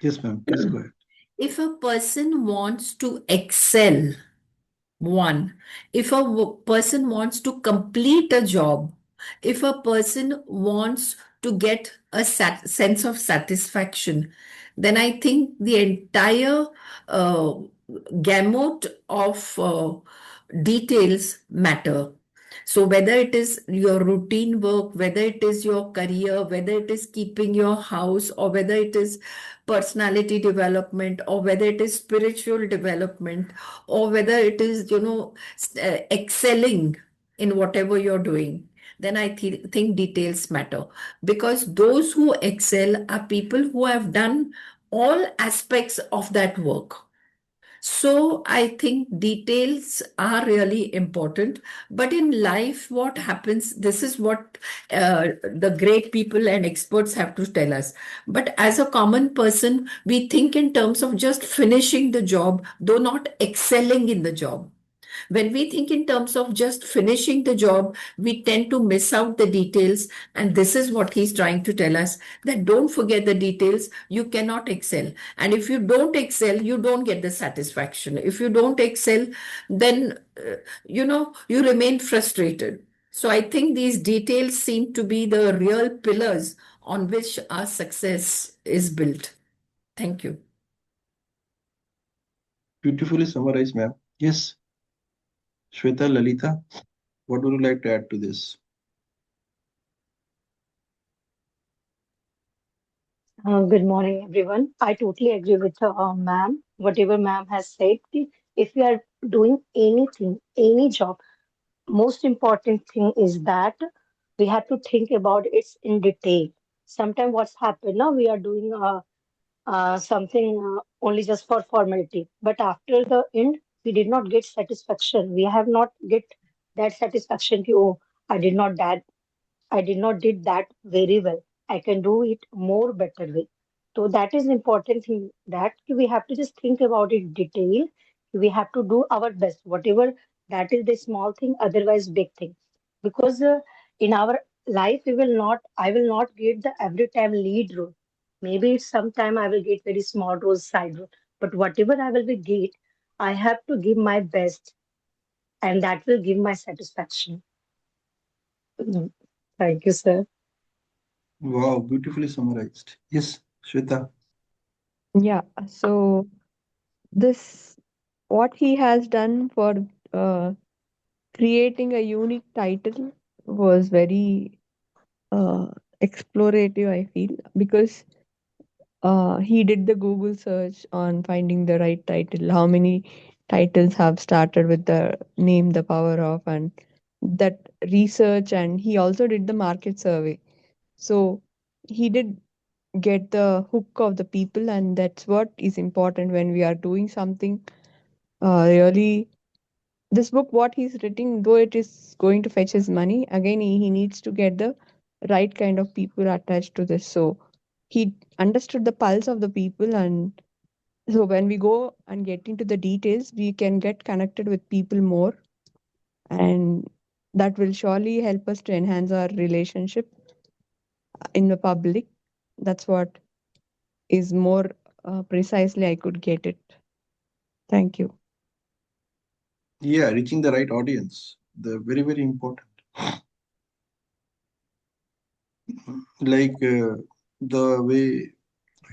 Yes, ma'am. Please go ahead. If a person wants to excel, one, if a person wants to complete a job, if a person wants to get a sense of satisfaction, then I think the entire uh, gamut of details matter. So whether it is your routine work, whether it is your career, whether it is keeping your house, or whether it is personality development, or whether it is spiritual development, or whether it is, excelling in whatever you're doing, then I think details matter. Because those who excel are people who have done all aspects of that work. So I think details are really important. But in life, what happens, this is what the great people and experts have to tell us. But as a common person, we think in terms of just finishing the job, though not excelling in the job. When we think in terms of just finishing the job, we tend to miss out the details. And this is what he's trying to tell us, that don't forget the details. You cannot excel. And if you don't excel, you don't get the satisfaction. If you don't excel, then, you remain frustrated. So I think these details seem to be the real pillars on which our success is built. Thank you. Beautifully summarized, ma'am. Yes, Shweta, Lalita, what would you like to add to this? Good morning, everyone. I totally agree with ma'am. Whatever ma'am has said, if we are doing anything, any job, most important thing is that we have to think about it in detail. Sometimes what's happened now, we are doing something only just for formality, but after the end, we did not get satisfaction. We have not get that satisfaction. Oh, I did not that I did not did that very well. I can do it more better way. So that is important thing that we have to just think about it detail. We have to do our best, whatever that is the small thing, otherwise big thing. Because in our life, I will not get the every time lead role. Maybe sometime I will get very small roles, side role. But whatever I will be get, I have to give my best, and that will give my satisfaction. Mm. Thank you, sir. Wow, beautifully summarized. Yes, Shweta. Yeah, so this what he has done for uh, creating a unique title was very uh, explorative, I feel, because he did the Google search on finding the right title. How many titles have started with the name The Power of, and that research, and he also did the market survey. So he did get the hook of the people, and that's what is important when we are doing something really. This book, what he's writing, though it is going to fetch his money, again he needs to get the right kind of people attached to this. So he understood the pulse of the people, and so when we go and get into the details, we can get connected with people more, and that will surely help us to enhance our relationship in the public. That's what is more precisely I could get it. Thank you. Yeah, reaching the right audience. The very, very important. Like the way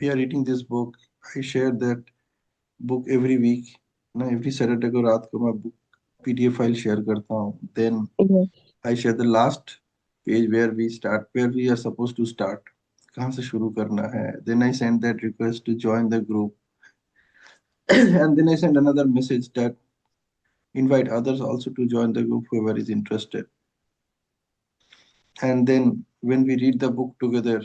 we are reading this book, I share that book every week. ना every Saturday को रात को मैं book PDF file share करता हूँ. Then Yes. I share the last page where we are supposed to start. कहाँ से शुरू करना है? Then I send that request to join the group, and then I send another message that invite others also to join the group whoever is interested. And then when we read the book together,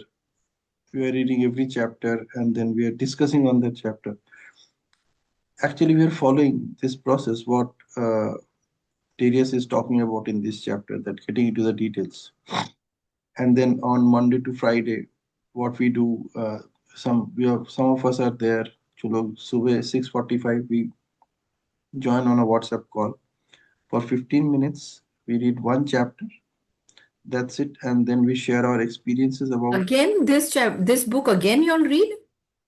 we are reading every chapter and then we are discussing on that chapter. Actually, we are following this process, what Darius is talking about in this chapter, that getting into the details. And then on Monday to Friday, what we do, some of us are there. चलो सुबह 6:45 we join on a WhatsApp call for 15 minutes. We read one chapter. That's it, and then we share our experiences about. Again, this book again you'll read?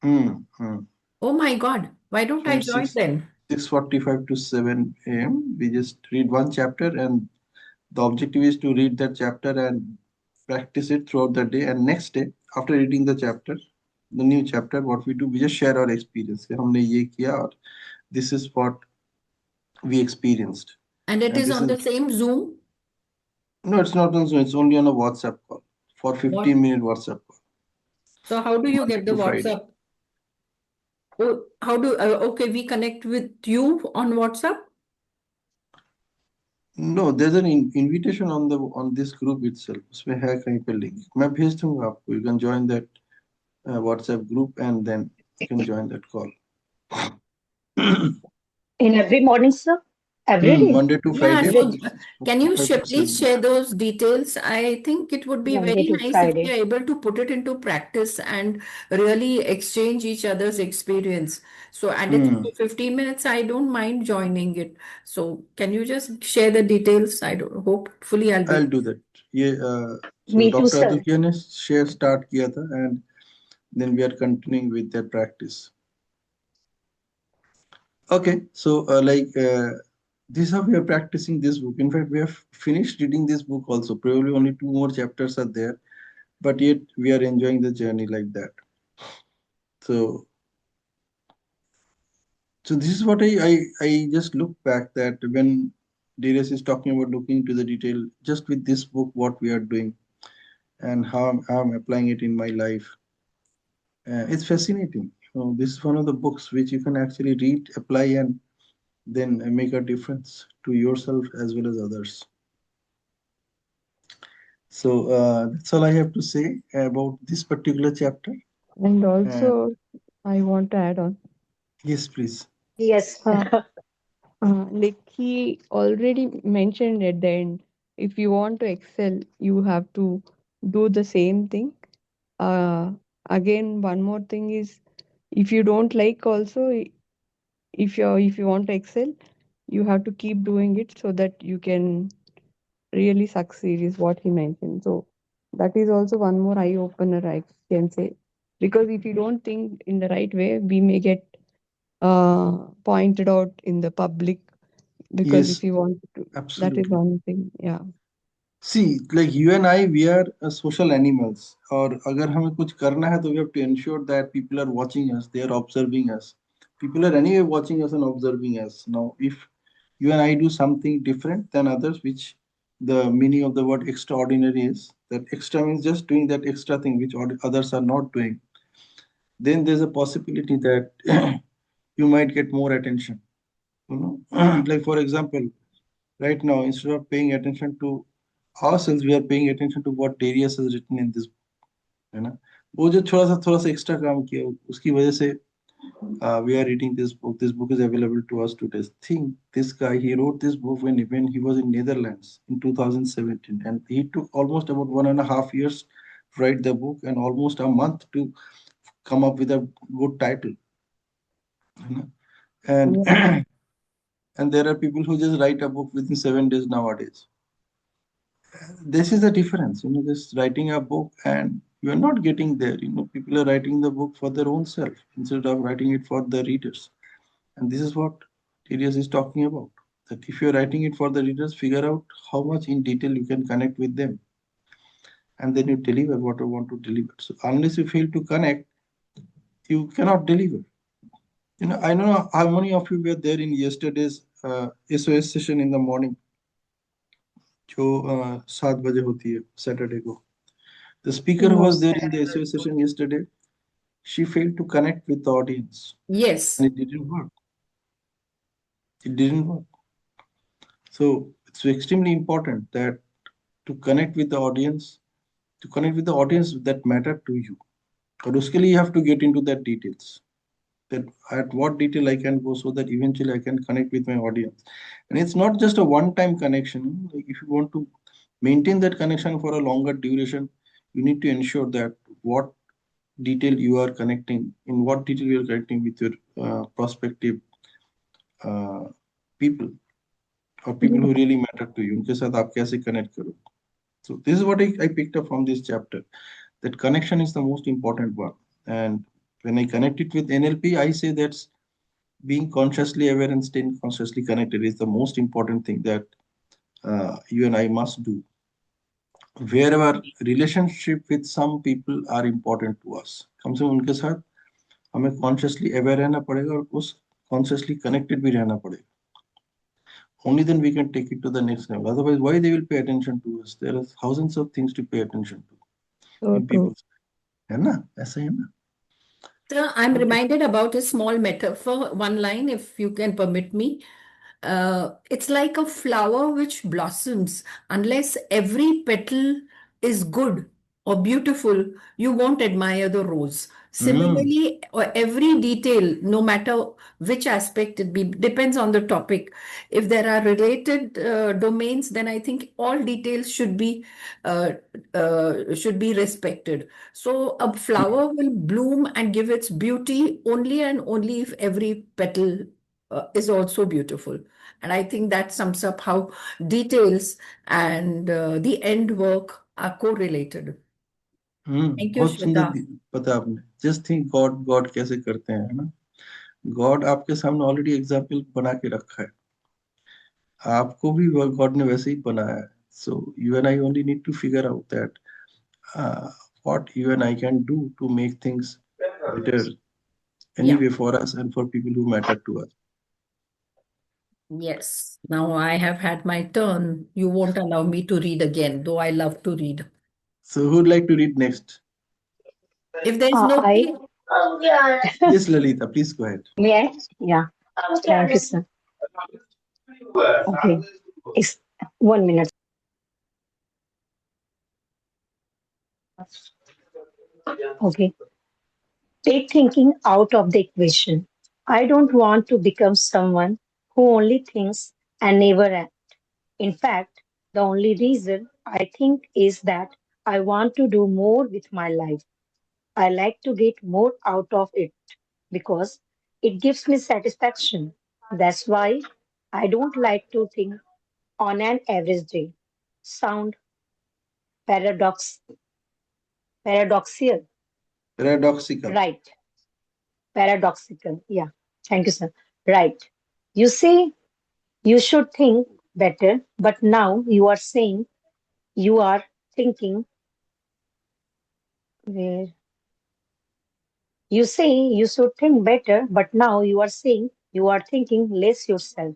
Hmm. Oh my God, why don't I From join then? 6:45 to 7 a.m. We just read one chapter, and the objective is to read that chapter and practice it throughout the day. And next day, after reading the chapter, the new chapter, what we do, we just share our experience. कि हमने ये किया और this is what we experienced. And it And is this on is the same Zoom? no, it's not on Zoom. It's only on a WhatsApp call for What? 15-minute WhatsApp call, So how do you Monday get the to Friday. WhatsApp? Oh, how do, okay, we connect with you on WhatsApp? No, there's an invitation on this group itself. उसमें है कहीं पे link. मैं भेज दूंगा आपको. You can join that WhatsApp group and then you can join that call. In every morning, sir? Every day? Monday to Yeah, Friday Every so from day. can you 6:45 to please 7. share those details? I think it would be Monday very to nice if we Friday. are able to put it into practice and really exchange each other's experience. So, and it's Hmm. 15 minutes, I don't mind joining it. So, can you just share the details? I don't, hopefully I'll be. I'll do that. ये so Me too, Dr. sir. Adukia ने share start किया था and then we are continuing with that practice. Okay, so this is how we are practicing this book. In fact, we have finished reading this book also. Probably only two more chapters are there, but yet we are enjoying the journey like that. So, so this is what I just look back that when Darius is talking about looking into the detail, just with this book, what we are doing and how I'm applying it in my life. It's fascinating. This is one of the books which you can actually read, apply, and then make a difference to yourself as well as others. So that's all I have to say about this particular chapter. And And also, I want to add on. yes, please. Yes. Uh, like he already mentioned at the end, if you want to excel, you have to do the same thing. Uh, Again, one more thing is, if you don't like also, if you want to excel, you have to keep doing it so that you can really succeed. Is what he mentioned. So that is also one more eye opener, I can say, because if you don't think in the right way, we may get pointed out in the public, because if Yes, you want to, that is absolutely. one thing. Yeah. See, like you and I, we are social animals. और अगर हमें कुछ करना है तो we have to ensure that people are watching us, they are observing us. People are anyway watching us and observing us. Now, if you and I do something different than others, which the meaning of the word extraordinary is, that extra means just doing that extra thing which others are not doing, then there's a possibility that you might get more attention. You know, like for example, right now, instead of paying attention to ourselves, we are paying attention to what Darius has written in this book. है ना, वो जो थोड़ा सा extra काम किया उसकी वजह से we are reading this book. This book is available to us today. Think this guy, he wrote this book when he was in Netherlands in 2017, and he took almost about 1.5 years to write the book and almost a month to come up with a good title. है ना? And Yeah. and there are people who just write a book within 7 days nowadays. This is the difference, just writing a book and you're not getting there. People are writing the book for their own self instead of writing it for the readers. And this is what Tedious is talking about. That if you're writing it for the readers, figure out how much in detail you can connect with them. And then you deliver what you want to deliver. So unless you fail to connect, you cannot deliver. I don't know how many of you were there in yesterday's SOS session in the morning, जो 7 बजे होती है Saturday को. The speaker who No, was there sir. in the SOS session yesterday, she failed to connect with the audience Yes. and it didn't work. It didn't work. So it's extremely important that to connect with the audience, to connect with the audience that matter to you. और उसके लिए you have to get into that details. That at what detail I can go so that eventually I can connect with my audience. And it's not just a one-time connection. Like if you want to maintain that connection for a longer duration, you need to ensure that what detail you are connecting, in what detail you are connecting with your prospective uh, people or people Yeah. who really matter to you. उनके साथ आप कैसे connect करो. So this is what I picked up from this chapter. That connection is the most important one, and When I connect it with NLP, I say that's being consciously aware and staying consciously connected is the most important thing that you and I must do. Wherever relationship with some people are important to us, कम से कम उनके साथ हमें consciously aware रहना पड़ेगा और उस consciously connected भी रहना पड़ेगा. Only then we can take it to the next level. Otherwise, why they will pay attention to us? There are thousands of things to pay attention to So in true. people's. है ना? ऐसा ही है ना? So I'm Okay. reminded about a small metaphor, one line, if you can permit me. It's like a flower which blossoms. Unless every petal is good or beautiful, you won't admire the rose. Hmm. Similarly, every detail, no matter which aspect it be, depends on the topic. If there are related domains, then I think all details uh, should be respected. So a flower will bloom and give its beauty only and only if every petal is also beautiful. And I think that sums up how details and the end work are correlated. Thank you, बहुत सुंदर Shweta. पता आपने. Just think God कैसे करते हैं, है ना? God आपके सामने ऑलरेडी एग्जाम्पल बना के रखा है. आपको भी गॉड ने वैसे ही बनाया है. So you and I only need to figure out that uh, what you and I can do to make things better Yeah. anyway for us and for people who matter to us. Yes. Now I have had my turn. You won't allow me to read again, though I love to read. So who'd like to read next? If there is I nobody, Yes, Lalita, please go ahead. may I? Yeah. Thank you, sir. Okay. It's 1 minute. Okay. Take thinking out of the equation. I don't want to become someone who only thinks and never acts. In fact, the only reason I think is that I want to do more with my life. I like to get more out of it because it gives me satisfaction. That's why I don't like to think on an average day. Sound paradoxical, Paradoxical. right? Paradoxical, yeah. Thank you, sir. Right. You say you should think better, but now you are saying you are thinking where you say you should think better, but now you are saying you are thinking less yourself.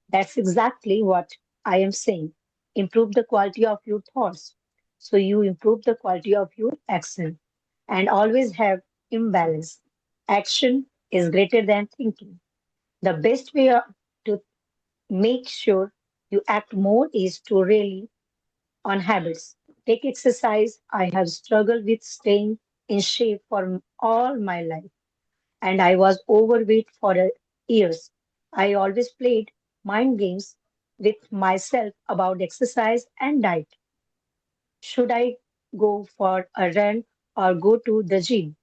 That's exactly what I am saying. Improve the quality of your thoughts. So you improve the quality of your action and always have imbalance. Action is greater than thinking. The best way to make sure you act more is to really on habits. Take exercise. I have struggled with staying in shape for all my life and I was overweight for years. I always played mind games with myself about exercise and diet. Should I go for a run or go to the gym?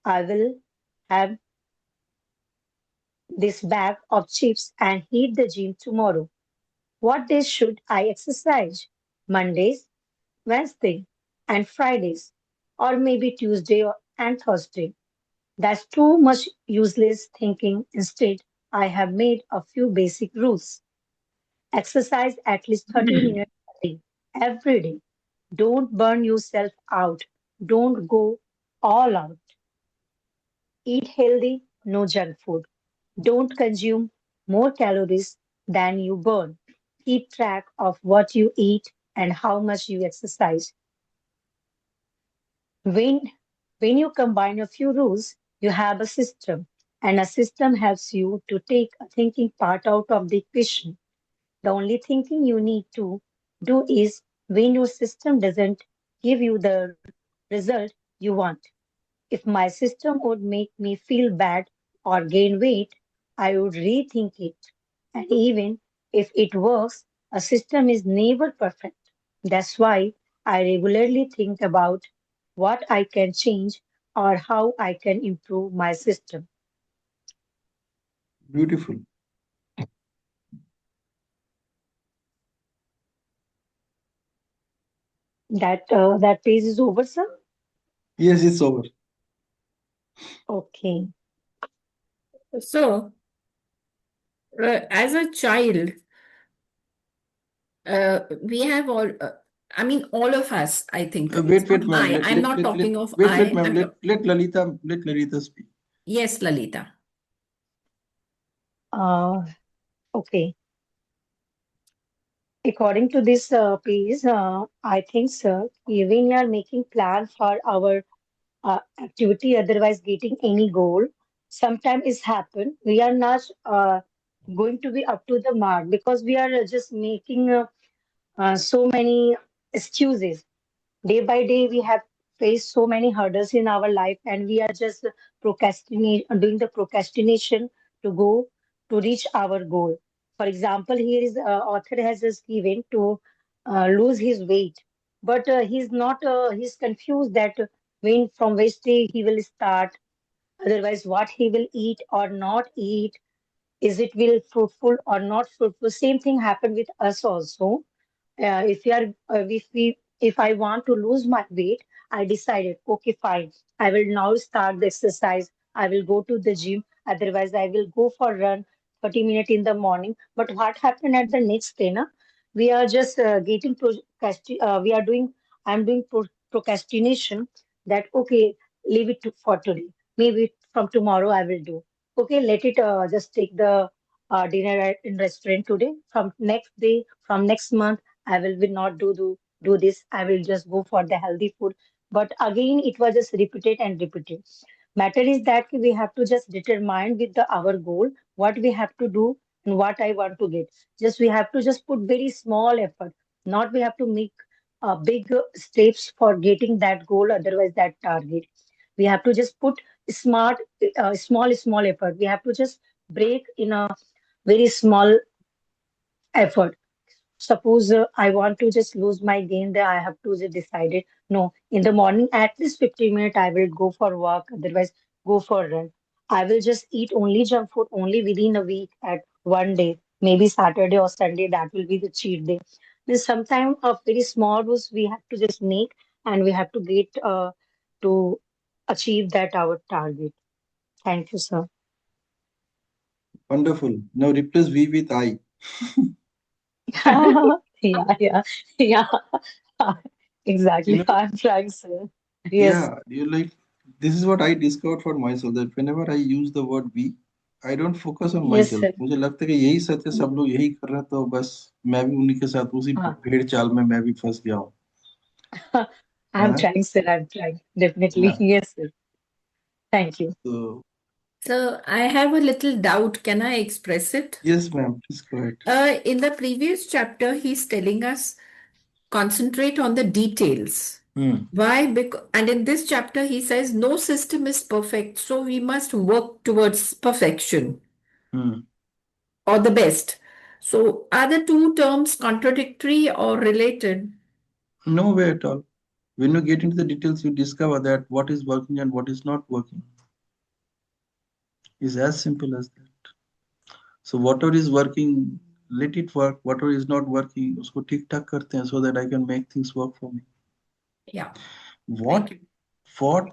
I will have this bag of chips and hit the gym tomorrow. What days should I exercise? Mondays, Wednesday, and Fridays, or maybe Tuesday and Thursday. That's too much useless thinking. Instead, I have made a few basic rules. Exercise at least 30 minutes a day, every day. Don't burn yourself out. Don't go all out. Eat healthy, no junk food. Don't consume more calories than you burn. Keep track of what you eat and how much you exercise. When, when you combine a few rules, you have a system, and a system helps you to take a thinking part out of the equation. The only thinking you need to do is when your system doesn't give you the result you want. If my system would make me feel bad or gain weight, I would rethink it. And even if it works, a system is never perfect. That's why I regularly think about what I can change or how I can improve my system. Beautiful. That page is over, sir. Yes, it's over. Okay. So, as a child, we have all, I mean, all of us, I think. It's not Wait, ma'am. I. I'm not talking of Wait, I. ma'am. Let Lalita speak. Yes, Lalita. Uh, okay. According to this piece, I think, sir, when we are making plan for our activity, otherwise getting any goal, sometimes it's happen. We are not going to be up to the mark because we are just making so many excuses. Day by day we have faced so many hurdles in our life and we are just procrastinate doing the procrastination to go to reach our goal. For example, here is author has just given to lose his weight, but he's not he's confused that when from which day he will start, otherwise what he will eat or not eat, is it will fruitful or not fruitful. Same thing happened with us also. If I want to lose my weight, I decided, okay, fine. I will now start the exercise. I will go to the gym. Otherwise, I will go for run 30 minutes in the morning. But what happened at the next day? Na? We are just we are doing. I'm doing procrastination. That okay, leave it for today. Maybe from tomorrow I will do. Okay, let it just take the dinner in restaurant today. From next day, from next month. I will not do this. I will just go for the healthy food. But again, it was just repeated and repeated. Matter is that we have to just determine with our goal what we have to do and what I want to get. Just we have to just put very small effort. Not we have to make big steps for getting that goal. Otherwise, that target. We have to just put smart, small effort. We have to just break in a very small effort. Suppose I want to just lose my gain, then I have to just decide it. No, in the morning, at least 15 minutes, I will go for walk, otherwise go for run. I will just eat only junk food only within a week at one day, maybe Saturday or Sunday, that will be the cheat day. There's sometimes a very small rules we have to just make and we have to get to achieve that our target. Thank you, sir. Wonderful. Now replace we with I. Yeah, yeah, yeah. You Exactly. know, I'm trying, sir. Yes. yeah, you like this is what I discovered for myself that whenever I use the word we, I don't focus on Yes, myself. sir. मुझे लगता है कि यही सत्य सब लोग यही कर रहे हैं तो बस मैं भी उन्हीं के साथ उसी हाँ. भेड़ चाल में मैं भी फंस गया हूँ. I'm हाँ? trying, sir. I'm trying. Definitely. Yeah. Yes, sir. Thank you. So So, I have a little doubt. Can I express it? yes, ma'am, please go ahead. In the previous chapter, he's telling us concentrate on the details. Hmm. Why? Because, and in this chapter, he says no system is perfect, so we must work towards perfection Hmm. or the best. So, are the two terms contradictory or related? No way at all. When you get into the details, you discover that what is working and what is not working is as simple as that. So whatever is working, let it work. Whatever is not working, उसको ठीक ठाक करते हैं so that I can make things work for me. Yeah, thank What you. what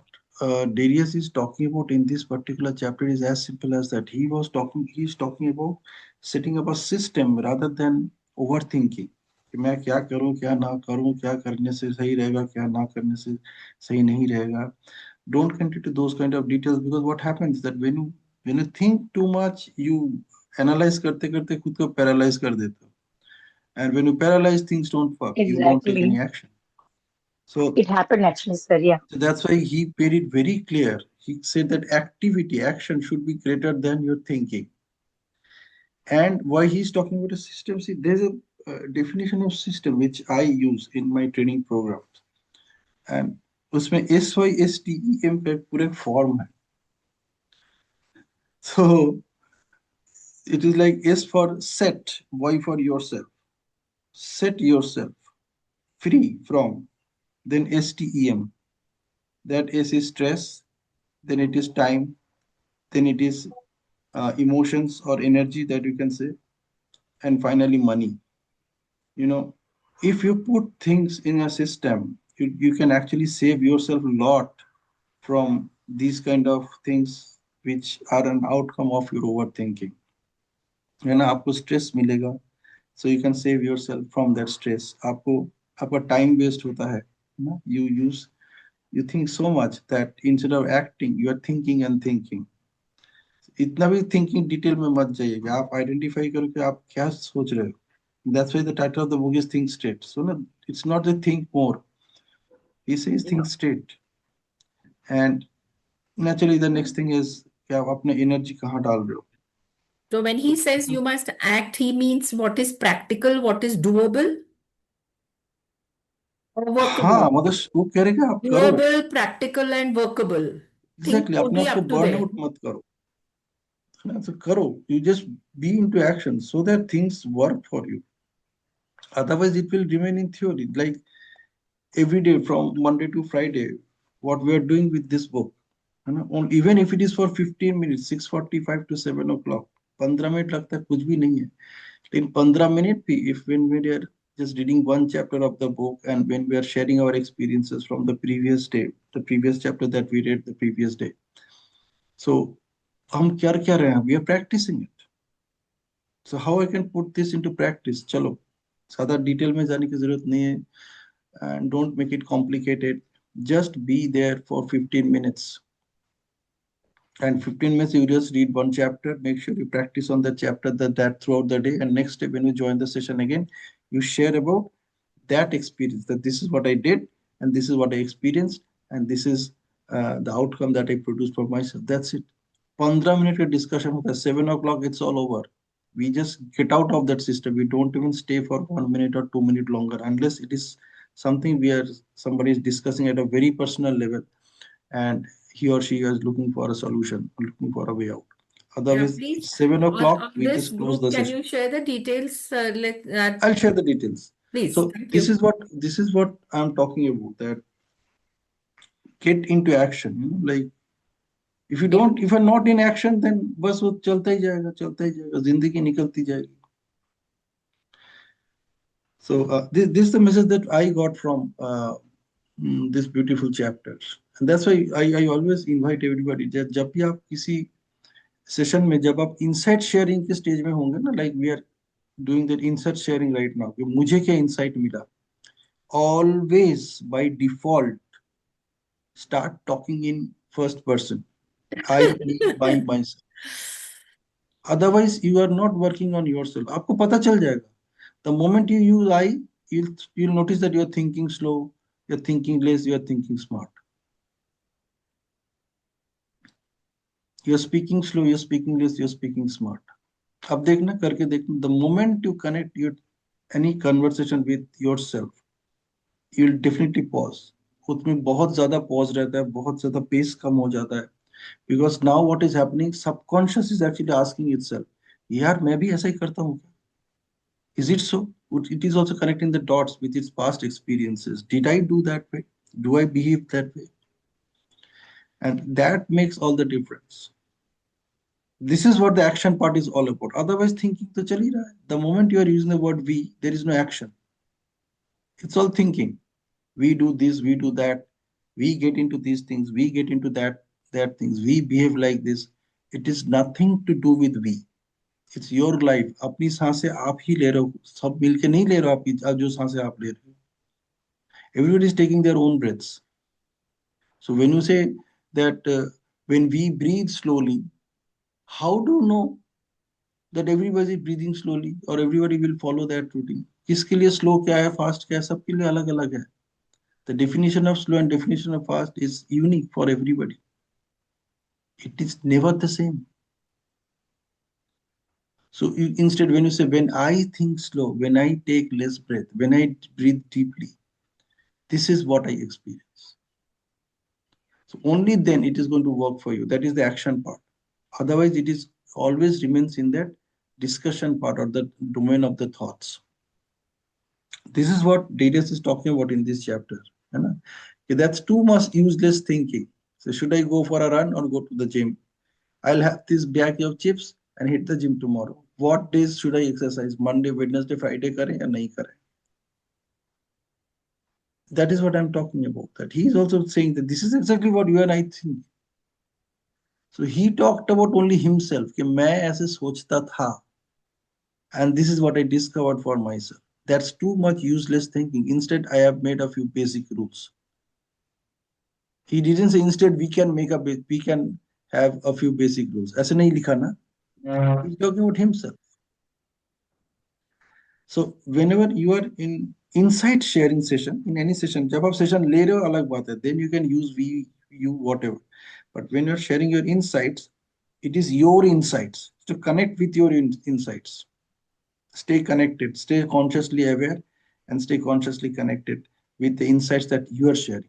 Darius is talking about in this particular chapter is as simple as that. He's talking about setting up a system rather than overthinking. कि मैं क्या करूं क्या ना करूं क्या करने से सही रहेगा क्या ना करने से सही नहीं रहेगा. Don't get into those kind of details because what happens that when you think too much you analyze करते करते खुद को paralyze कर देते हो. And when you paralyze things don't work, you don't take any Exactly. action. So It happened actually, sir. Yeah. So that's why he made it very clear. He said that action should be greater than your thinking. And why he's talking about a system, see, there's a definition of system which I use in my training programs. And उसमें SYSTEM पे पूरे form है. So it is like S for set, Y for yourself. Set yourself free from. Then STEM. That S is stress. Then it is time. Then it is emotions or energy that you can say, and finally money. You know, if you put things in a system, you can actually save yourself a lot from these kind of things which are an outcome of your overthinking. है ना, आपको stress मिलेगा, so you can save yourself from that stress. आपको आपका time waste होता है ना, you think so much that instead of acting you are thinking and thinking. इतना भी थिंकिंग डिटेल में मत जाइएगा, आप आइडेंटिफाई करो कि आप क्या सोच रहे हो. That's why the title of the book is think straight. So ना, it's not the think more, he says think straight. And naturally the next thing is कि आप अपने एनर्जी कहाँ डाल रहे हो. So when he says you must act, he means what is practical, what is doable or हाँ, workable. मतलब वो कह रहे कि आप करो. Doable, practical, and workable. Think exactly, अपने only आप को up to burn there. Out मत करो, है ना. तो करो, you just be into action so that things work for you. Otherwise it will remain in theory, like every day from Monday to Friday, what we are doing with this book, है ना. Even if it is for 15 minutes, 6:45 to 7 o'clock, 15 minute लगता है, कुछ भी नहीं है. लेकिन 15 minute भी, if when we are just reading one chapter of the book and when we are sharing our experiences from the previous day, the previous chapter that we read the previous day, so हम क्या क्या रहे हैं, we are practicing it. So how I can put this into practice, चलो ज़्यादा detail में जाने की जरूरत नहीं है. And don't make it complicated. Just be there for 15 minutes. And 15 minutes, you just read one chapter. Make sure you practice on the chapter that throughout the day. And next day, when you join the session again, you share about that experience. That this is what I did, and this is what I experienced, and this is the outcome that I produced for myself. That's it. 15 minute का discussion होता है. 7 o'clock, it's all over. We just get out of that system. We don't even stay for 1 minute or 2 minutes longer, unless it is something where somebody is discussing at a very personal level, and he or she is looking for a solution, looking for a way out. Yeah, Otherwise, please. it's 7 o'clock, On we this just close group, the can session. you share the details? I'll share the details. Please. So Thank this you. is what I'm talking about. That get into action. Like if you don't, if you're not in action, then बस वो चलता ही जाएगा, जिंदगी निकलती जाएगी. So this is the message that I got from this beautiful chapter, and that's why I always invite everybody that जब भी आप किसी सेशन में, जब आप insight sharing के स्टेज में होंगे ना, like we are doing that insight sharing right now, कि मुझे क्या insight मिला, always by default start talking in first person. I, me, myself. Otherwise, you are not working on yourself. आपको पता चल जाएगा. The moment you use I, you'll notice that you're thinking slow, you're thinking less, you're thinking smart. You're speaking slow, you're speaking less, you're speaking smart. अब देखना, करके देखना. The moment you connect your any conversation with yourself, you'll definitely pause. उसमें बहुत ज्यादा pause रहता है, बहुत ज्यादा pace कम हो जाता है. Because now what is happening, subconscious is actually asking itself, यार मैं भी ऐसा ही करता हूँ. Is it so? It is also connecting the dots with its past experiences. Did I do that way? Do I behave that way? And that makes all the difference. This is what the action part is all about. Otherwise, thinking to chali raha hai. The moment you are using the word we, there is no action. It's all thinking. We do this, we do that, we get into these things, we get into that things, we behave like this. It is nothing to do with we. It's your life. अपनी सांसें आप ही ले रहे हो, सब मिलके नहीं ले रहे हो. आप जो सांसें आप ले रहे हो, everybody is taking their own breaths. So when you say that when we breathe slowly, how do you know that everybody is breathing slowly or everybody will follow that routine? किसके लिए slow क्या है, fast क्या है, सबके लिए अलग अलग है. The definition of slow and definition of fast is unique for everybody. It is never the same. So instead, when you say, when I think slow, when I take less breath, when I breathe deeply, this is what I experience. So only then it is going to work for you. That is the action part. Otherwise, it is always remains in that discussion part or the domain of the thoughts. This is what Darius is talking about in this chapter. है ना? Okay, that's too much useless thinking. So should I go for a run or go to the gym? I'll have this bag of chips and hit the gym tomorrow. What days should I exercise? Monday, Wednesday, Friday करें या नहीं करें? That is what I'm talking about. That he is also saying that this is exactly what you and I think. So he talked about only himself कि मैं ऐसे सोचता था, and this is what I discovered for myself. That's too much useless thinking. Instead, I have made a few basic rules. He didn't say instead we can have a few basic rules. ऐसे नहीं लिखा ना. He's talking about himself. So whenever you are in insight sharing session, in any session, जब आप session ले रहे हो अलग बात है, then you can use we, you, whatever. But when you're sharing your insights, it is your insights. So connect with your insights. Stay connected, stay consciously aware, and stay consciously connected with the insights that you are sharing.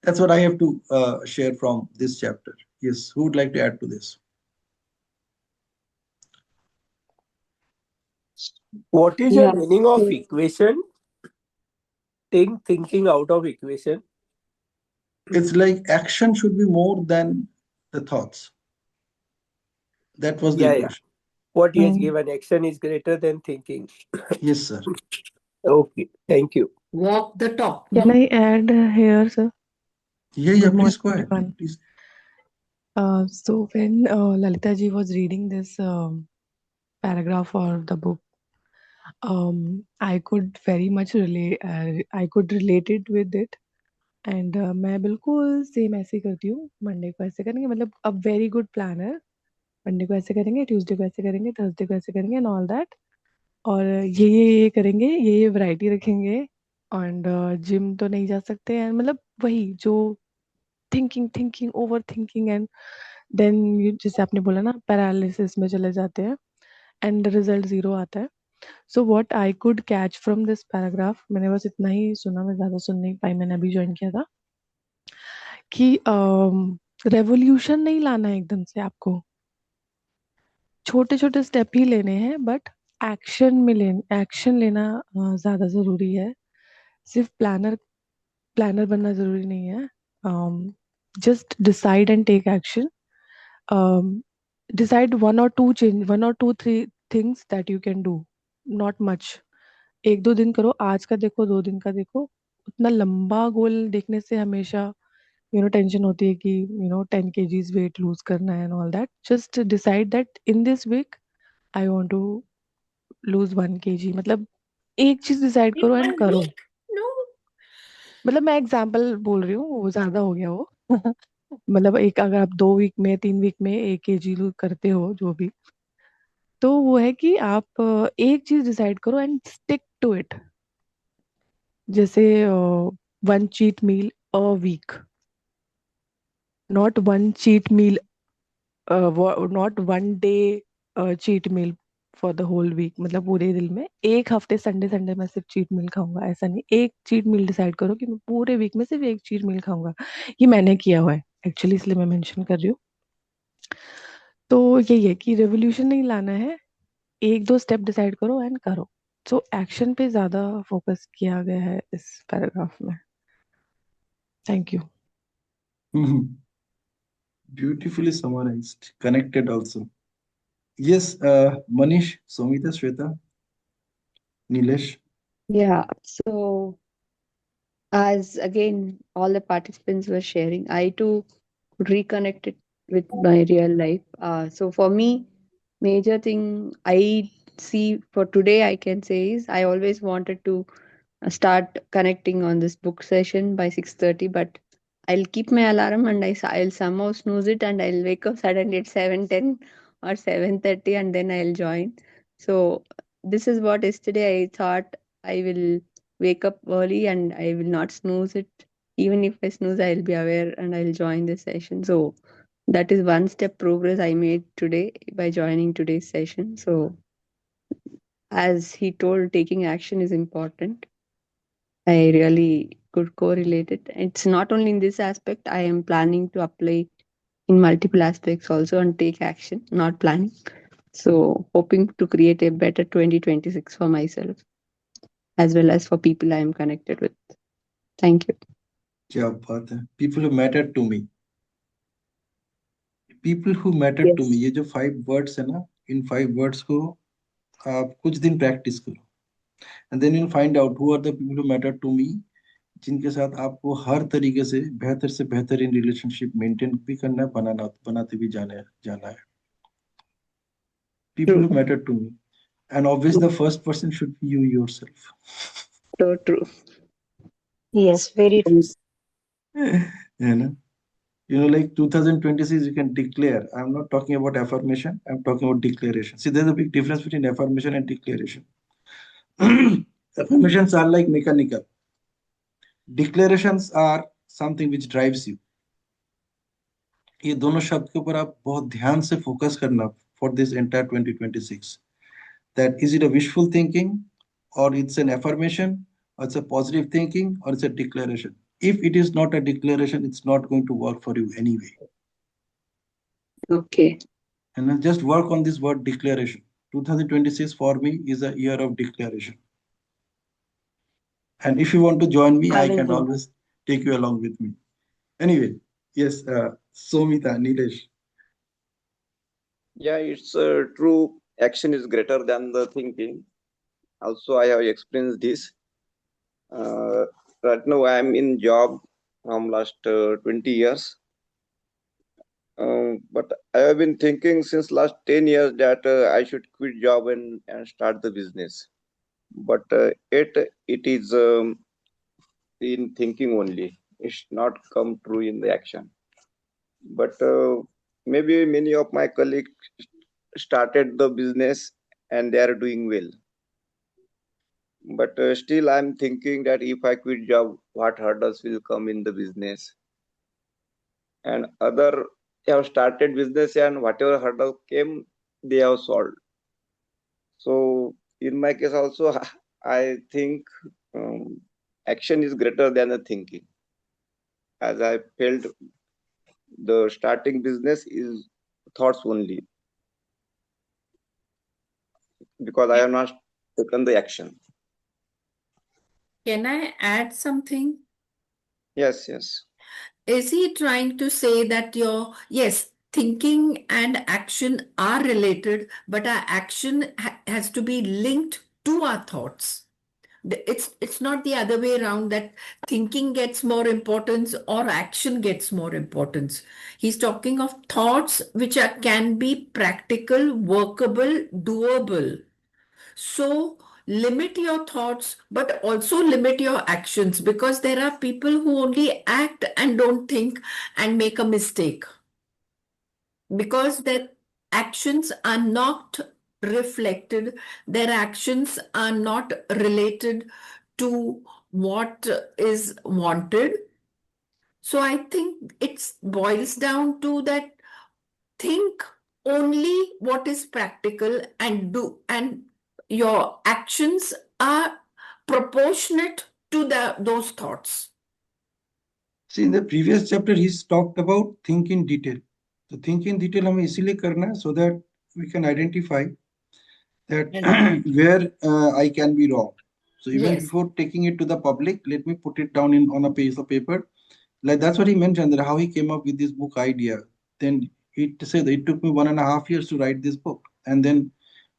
That's what I have to share from this chapter. Yes, who would like to add to this? What is your Yeah. meaning of So, equation? Thinking out of equation. It's like action should be more than the thoughts. That was the Yeah, yeah. equation. What he has mm, given, action is greater than thinking. Yes, sir. Okay, thank you. Walk the talk, can I no? add here, sir? Yeah, yeah, Good please morning, go ahead. everyone. Please. So when Lalita ji was reading this paragraph or the book, I could very much relate. I could relate it with it. And मैं बिल्कुल same ऐसे ही करती हूँ। Monday को ऐसे करेंगे, मतलब a very good planner. Monday को ऐसे करेंगे, ट्यूसडे को ऐसे करेंगे, थर्सडे को ऐसे करेंगे एंड ऑल दैट। और ये करेंगे, ये वैरायटी रखेंगे। एंड जिम तो नहीं जा सकते एंड मतलब वही जो thinking thinking over thinking and then जैसे आपने बोला ना पैरालिसिस में चले जाते हैं एंड रिजल्ट ज़ीरो आता है। So what I could catch from this paragraph, मैंने बस इतना ही सुना, मैं ज़्यादा सुन नहीं पाई, मैंने अभी जॉइन किया था, कि रेवोल्यूशन नहीं लाना है एकदम से आपको, छोटे छोटे स्टेप ही लेने हैं, बट एक्शन लेना ज़्यादा ज़रूरी है। सिर्फ प्लानर प्लानर बनना ज़रूरी नहीं है। Just decide and take action. Decide one और two three things that you can do, not much. एक दो दिन करो, आज का देखो, दो दिन का देखो। उतना लंबा गोल देखने से हमेशा टेंशन होती है कि 10 kgs वेट लूज करना है and all that. Just decide that in this week I want to lose 1 kg, मतलब एक चीज डिसाइड In करो एंड 1 करो। week? No. मतलब मैं एग्जांपल बोल रही हूँ, वो ज्यादा हो गया वो मतलब एक, अगर आप 2 वीक में 3 वीक में 1 kg लूज करते हो जो भी, तो वो है कि आप एक चीज डिसाइड करो एंड स्टिक टू इट। जैसे one cheat meal a week, not one cheat meal, not one day cheat meal for the whole week, मतलब पूरे दिन में एक हफ्ते संडे संडे मैं सिर्फ चीट मील खाऊंगा, ऐसा नहीं। एक चीट मील डिसाइड करो कि मैं पूरे वीक में सिर्फ एक चीट मील खाऊंगा। ये मैंने किया हुआ है एक्चुअली, इसलिए मैं मेंशन कर रही हूँ। तो यही है कि रेवोल्यूशन नहीं लाना है, एक दो स्टेप डिसाइड करो एंड करो। सो एक्शन पे ज्यादा फोकस किया गया है इस पैराग्राफ में। Thank you. Beautifully summarized, connected also. Yes, Manish, Somita, Shweta, Nilesh. Yeah, so as again all the participants were sharing, I too reconnected with my real life. So for me, major thing I see for today, I can say is I always wanted to start connecting on this book session by 6:30, but I'll keep my alarm and I'll somehow snooze it and I'll wake up suddenly at 7:10 or 7:30 and then I'll join. So this is what yesterday I thought I will wake up early and I will not snooze it. Even if I snooze, I'll be aware and I'll join the session. So that is one step progress I made today by joining today's session. So as he told, taking action is important. I really could correlate it. It's not only in this aspect, I am planning to apply in multiple aspects also and take action, not planning. So, hoping to create a better 2026 for myself as well as for people I am connected with. Thank you. क्या बात है, people who mattered to me, people who mattered to me, Yes. ये जो 5 words है ना, इन 5 words को आप कुछ दिन practice करो, and then you'll find out who are the people who matter to me. जिनके साथ आपको हर तरीके से बेहतर इन रिलेशनशिप मेंटेन भी करना है, बनाते भी जाना है. People True. who matter to me. And obviously, the first person should be you yourself. So true. Yes, very true. You know, like 2026, you can declare. I'm not talking about affirmation. I'm talking about declaration. See, there's a big difference between affirmation and declaration. Affirmations are like mechanical. Declarations are something which drives you. ये दोनों शब्द के ऊपर आप बहुत ध्यान से focus करना for this entire 2026. That is it a wishful thinking, or it's an affirmation, or it's a positive thinking, or it's a declaration. If it is not a declaration, it's not going to work for you anyway. Okay. And then just work on this word declaration. 2026 for me is a year of declaration. And if you want to join me, I I will can do that. always take you along with me. Anyway, yes, Somita, Nilesh. Yeah, it's true. Action is greater than the thinking. Also, I have experienced this. Right now, I am in job from last 20 years. But I have been thinking since last 10 years that I should quit job and start the business. But it is in thinking only. It's not come true in the action. But maybe many of my colleagues started the business and they are doing well. But still, I'm thinking that if I quit job, what hurdles will come in the business? And other have started business and whatever hurdle came, they have solved. So in my case also, I think um, action is greater than the thinking. As I felt, the starting business is thoughts only because I have not taken the action. Can I add something? Yes, yes. Is he trying to say that yes, thinking and action are related, but our action has to be linked to our thoughts? It's not the other way around that thinking gets more importance or action gets more importance. He's talking of thoughts which can be practical, workable, doable. So limit your thoughts, but also limit your actions, because there are people who only act and don't think and make a mistake because their actions are not reflected, their actions are not related to what is wanted. So I think it boils down to that: think only what is practical and do, and your actions are proportionate to those thoughts. See, in the previous chapter, he's talked about think in detail. So think in detail हमें इसीलिए करना है so that we can identify that And where I can be wrong. So even yes, before taking it to the public, let me put it down in on a piece of paper. Like that's what he mentioned, that how he came up with this book idea. Then he said it took me 1.5 years to write this book, and then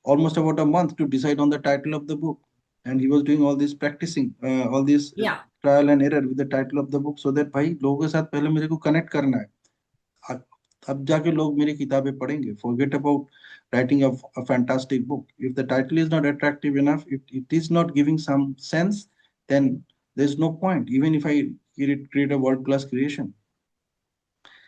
almost about a month to decide on the title of the book. And he was doing all this practicing, all this yeah, trial and error with the title of the book, so that भाई लोगों के साथ पहले मेरे को connect करना है. अब जाके लोग मेरी किताबें पढ़ेंगे. Forget about writing a fantastic book. If the title is not attractive enough, if it is not giving some sense, then there's no point. Even if I create a world-class creation.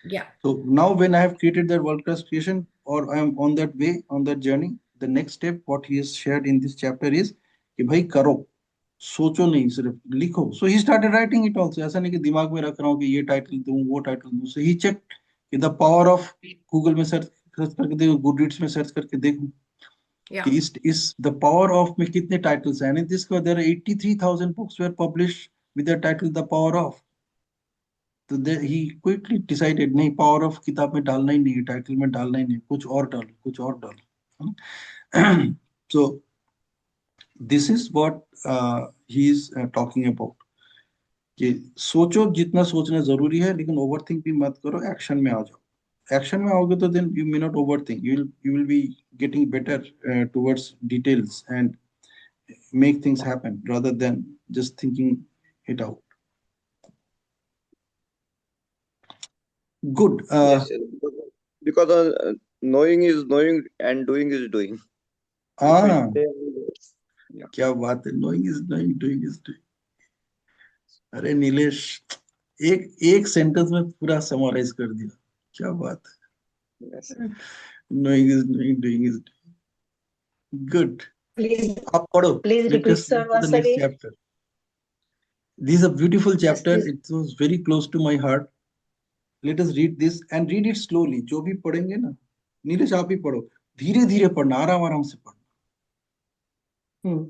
yeah. So now when I have created that world-class creation, or I am on that way, on that journey, the next step, what he has shared in this chapter is कि भाई करो, सोचो नहीं, सिर्फ लिखो. So he started writing it also. ऐसा नहीं कि दिमाग में रख रहा हूँ कि ये टाइटल दूँ, वो टाइटल दूँ. So he checked कि the power of गूगल में सर्च करके देखो, गुडरीड्स में सर्च करके देखो कि Yeah. इस the power of में कितने टाइटल्स हैं. And this there are 83,000 books were published with the title The Power of. तो ही क्विकली डिसाइडेड, नहीं, पावर ऑफ किताब में डालना ही नहीं है, टाइटल में डालना ही नहीं, कुछ और डालो, कुछ और डालो. So this is what he is talking about कि सोचो जितना सोचना जरूरी है, लेकिन ओवर थिंक भी मत करो, एक्शन में आ जाओ. एक्शन में आओगे तो then you may not over think, you will be getting better towards details and make things happen rather than just thinking it out. Good. Yes, yes, because knowing is knowing and doing is doing. If we Ah, say, yeah, क्या बात है, knowing is knowing, doing is doing. अरे नीलेश, एक एक sentence में पूरा summarise कर दिया. क्या बात yes, है. Knowing is knowing, doing is doing. Good. Please, आप पढ़ो. please Let repeat, us sir, move to the once next again. chapter. This is a beautiful Yes, chapter. please. It was very close to my heart. Let us read this and read it slowly. जो भी पढ़ेंगे ना, नीलेश आप ही पढ़ो. धीरे धीरे पढ़ना, आराम आराम से पढ़ना. Hmm.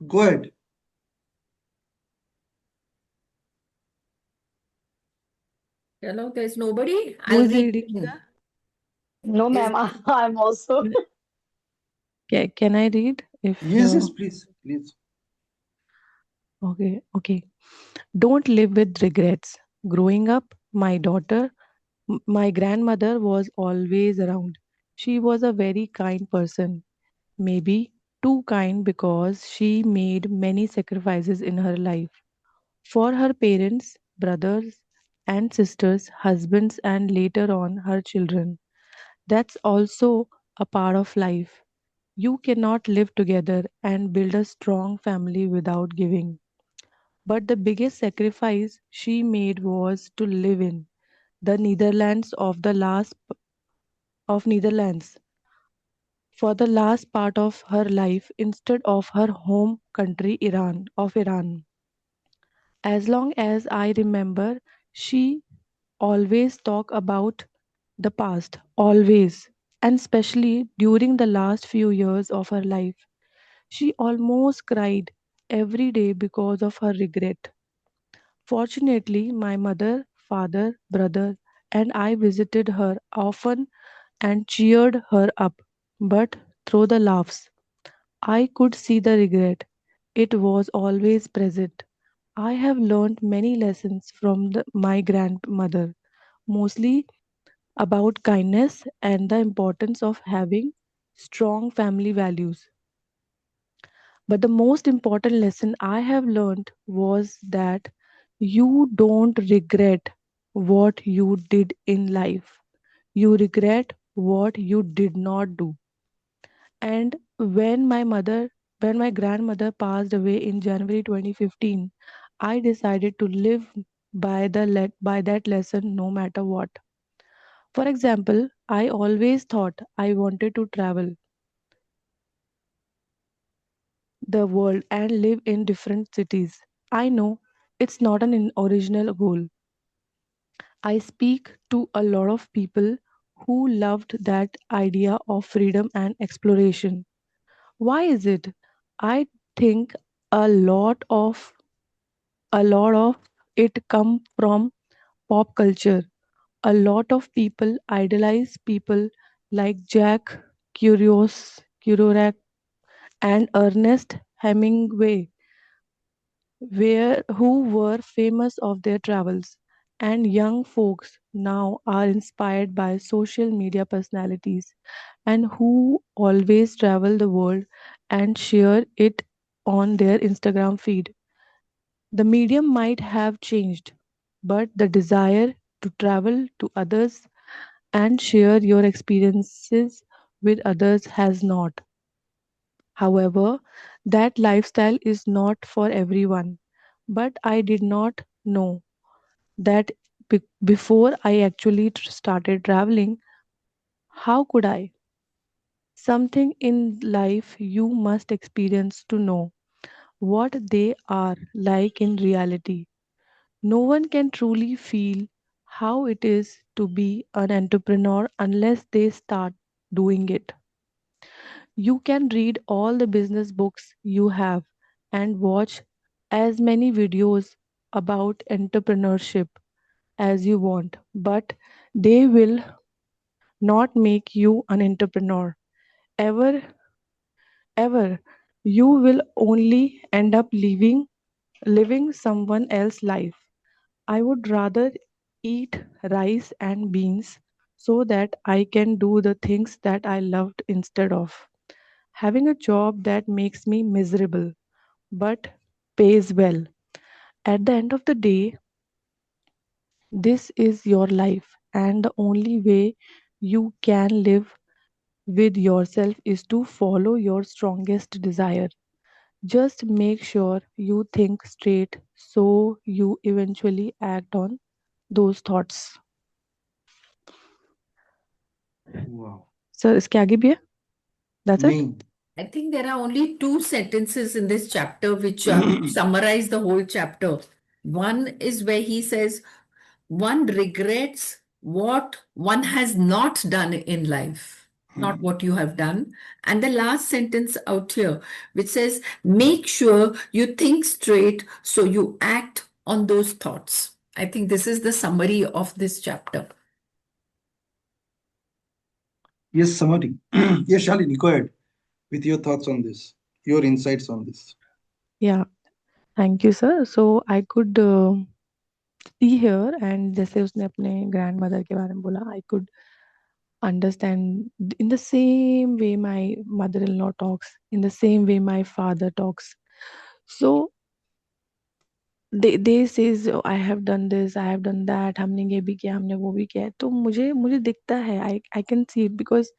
Go ahead. Hello, there's nobody. Who I'll is read. reading, sir? No, Is ma'am, I'm also. Can I read? If Yes, yes, please, please. okay. Don't live with regrets. Growing up, my grandmother was always around. She was a very kind person, maybe too kind because she made many sacrifices in her life for her parents, brothers and sisters, husbands, and later on her children. That's also a part of life. You cannot live together and build a strong family without giving. But the biggest sacrifice she made was to live in the Netherlands for the last part of her life instead of her home country Iran. As long as I remember, she always talked about the past, always, and especially during the last few years of her life. She almost cried every day because of her regret. Fortunately, my mother, father, brother, and I visited her often and cheered her up. But through the laughs, I could see the regret. It was always present. I have learned many lessons from my grandmother, mostly about kindness and the importance of having strong family values. But the most important lesson I have learned was that you don't regret what you did in life. You regret what you did not do. And when my grandmother passed away in January 2015, I decided to live by that lesson no matter what. For example, I always thought I wanted to travel the world and live in different cities. I know it's not an original goal. I speak to a lot of people who loved that idea of freedom and exploration. Why is it? I think a lot of a lot of it come from pop culture. A lot of people idolize people like Jack Kerouac and Ernest Hemingway who were famous of their travels, and young folks now are inspired by social media personalities and who always travel the world and share it on their Instagram feed. The medium might have changed, but the desire to travel to others and share your experiences with others has not. However, that lifestyle is not for everyone. But I did not know that before I actually started traveling. How could I? Something in life you must experience to know what they are like in reality. No one can truly feel how it is to be an entrepreneur unless they start doing it. You can read all the business books you have and watch as many videos about entrepreneurship as you want, but they will not make you an entrepreneur. Ever, ever. You will only end up living someone else's life. I would rather eat rice and beans so that I can do the things that I loved instead of having a job that makes me miserable. But pays well. At the end of the day, this is your life, and the only way you can live with yourself is to follow your strongest desire. Just make sure you think straight so you eventually act on those thoughts. Wow. Sir इसके आगे भी है? That's it? नहीं. I think there are only two sentences in this chapter which summarize the whole chapter. One is where he says, one regrets what one has not done in life, not what you have done. And the last sentence out here, which says, make sure you think straight so you act on those thoughts. I think this is the summary of this chapter. Yes, summary. Yes, Shalini, go ahead with your thoughts on this, your insights on this. Yeah, thank you, sir. So I could see here, and जैसे उसने अपने grandmother के बारे में बोला, I could understand in the same way my mother-in-law talks, in the same way my father talks. So they says I have done this, I have done that, हमने ये भी किया, हमने वो भी किया है. तो मुझे दिखता है, I can see it because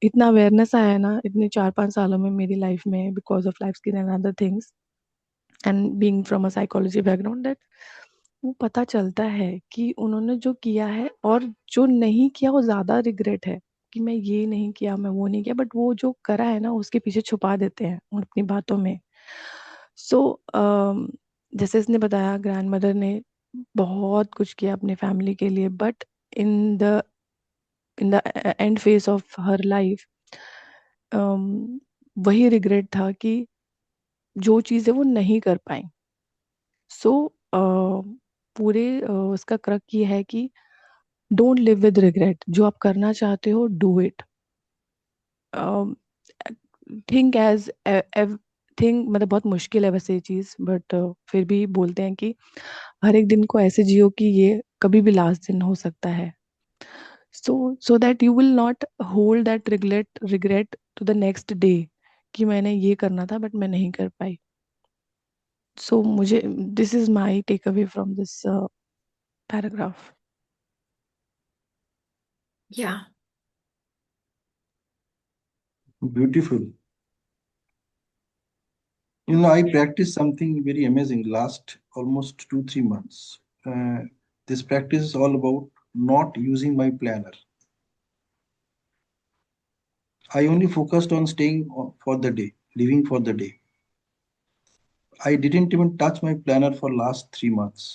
इतना अवेयरनेस आया है ना इतने 4-5 सालों में मेरी लाइफ में because of life skill and other things and being from a psychology background that वो पता चलता है कि उन्होंने जो किया है और जो नहीं किया वो ज़्यादा रिग्रेट है कि मैं ये नहीं किया, मैं वो नहीं किया, बट वो जो करा है ना उसके पीछे छुपा देते हैं अपनी बातों में. सो जैसे इसने बताया ग्रैंडमदर ने बहुत कुछ किया अपने फैमिली के लिए, but in the end phase of her life वही रिग्रेट था कि जो चीज़ें वो नहीं कर पाई. सो पूरे उसका क्रक ये है कि डोंट लिव विद रिग्रेट. जो आप करना चाहते हो do it. Think as think मतलब बहुत मुश्किल है वैसे ये चीज़, बट फिर भी बोलते हैं कि हर एक दिन को ऐसे जियो कि ये कभी भी लास्ट दिन हो सकता है. so that you will not hold that regret to the next day कि मैंने ये करना था बट मैं नहीं कर पाई. So मुझे this is my takeaway from this paragraph. Yeah. Beautiful. You know, I practiced something very amazing last almost 2-3 months. This practice is all about not using my planner. I only focused on staying for the day, living for the day. I didn't even touch my planner for last 3 months.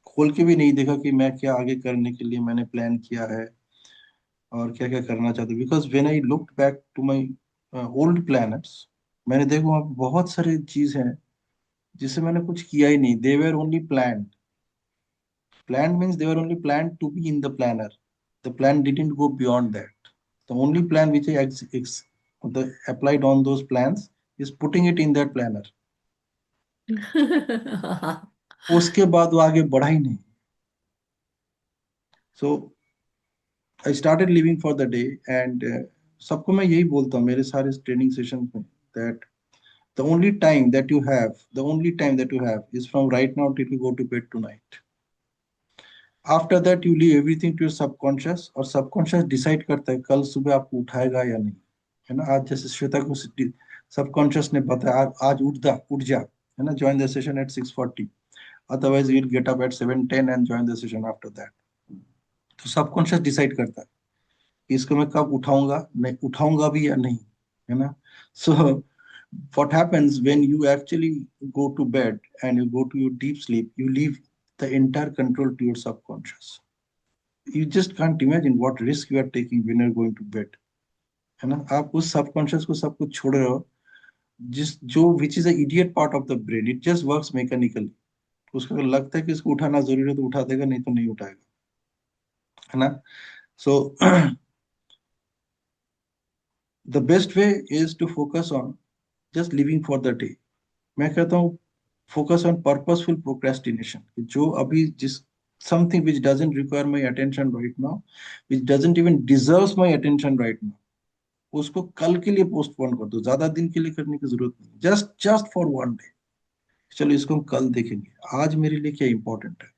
खोल के भी नहीं देखा कि मैं क्या आगे करने के लिए मैंने प्लान किया है और क्या क्या करना चाहते. Because when I looked back to my old planners, मैंने देखा वहाँ पे बहुत सारे चीज हैं जिससे मैंने कुछ किया ही नहीं. They were only plan. Planned means they were only planned to be in the planner. The plan didn't go beyond that. The only plan which I applied on those plans is putting it in that planner. उसके बाद वो आगे बढ़ा ही नहीं. So I started living for the day, and सबको मैं यही बोलता हूँ मेरे सारे ट्रेनिंग सेशन में that the only time that you have is from right now till you go to bed tonight. After that you leave everything to your subconscious, और subconscious decide करता है कल सुबह आपको उठाएगा या नहीं. है ना, आज जैसे श्वेता को सबकॉन्शियस ने बताया आज उठ जा, है ना, join the session at 6:40, otherwise we'll get up at 7:10 and join the session after that. तो सबकॉन्शियस डिसाइड करता है कि इसको मैं कब उठाऊंगा, मैं उठाऊंगा भी या नहीं. है ना. सो what happens when you actually go to bed and you go to your deep sleep, you leave the entire control to your subconscious. You just can't imagine what risk you are taking when you're going to bed. है ना, आप उस subconscious को सब कुछ छोड़ रहे हो, जिस जो which is a idiot part of the brain. It just works mechanically. उसको अगर लगता है कि इसको उठाना जरूरी है तो उठा देगा, नहीं तो नहीं उठाएगा. है ना. So the best way is to focus on just living for the day. मैं कहता हूँ फोकस ऑन पर्पसफुल प्रोक्रेस्टिनेशन. जो अभी जिस something which doesn't require my attention right now, which doesn't even deserves my attention right now, उसको कल के लिए पोस्टपोन कर दो. ज्यादा दिन के लिए करने की जरूरत नहीं. Just for one day. चलो इसको हम कल देखेंगे, आज मेरे लिए क्या इंपॉर्टेंट है.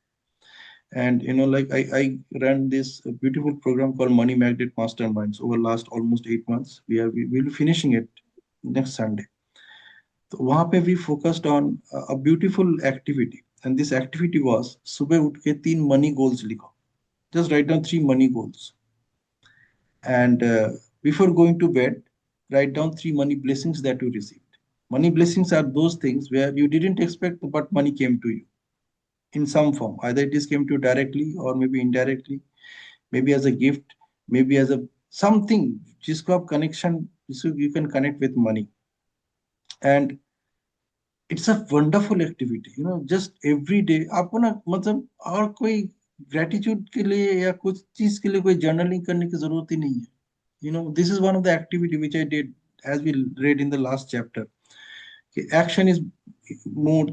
And like I ran this beautiful program called Money Magnet Masterminds over last almost 8 months. We will be finishing it next Sunday. तो वहां पे we focused on a beautiful activity, and this activity was सुबह उठ के 3 money goals लिखो. Just write down 3 money goals, and before going to bed, write down 3 money blessings that you received. Money blessings are those things where you didn't expect, but money came to you in some form. Either it is came to you directly or maybe indirectly, maybe as a gift, maybe as a something जिसको आप connection, जिसको you can connect with money. And it's a wonderful activity, just every day आपको ना मतलब और कोई gratitude के लिए या कुछ चीज के लिए कोई journaling करने की जरूरत ही नहीं है. This is one of the activity which I did, as we read in the last chapter. Okay, action is more,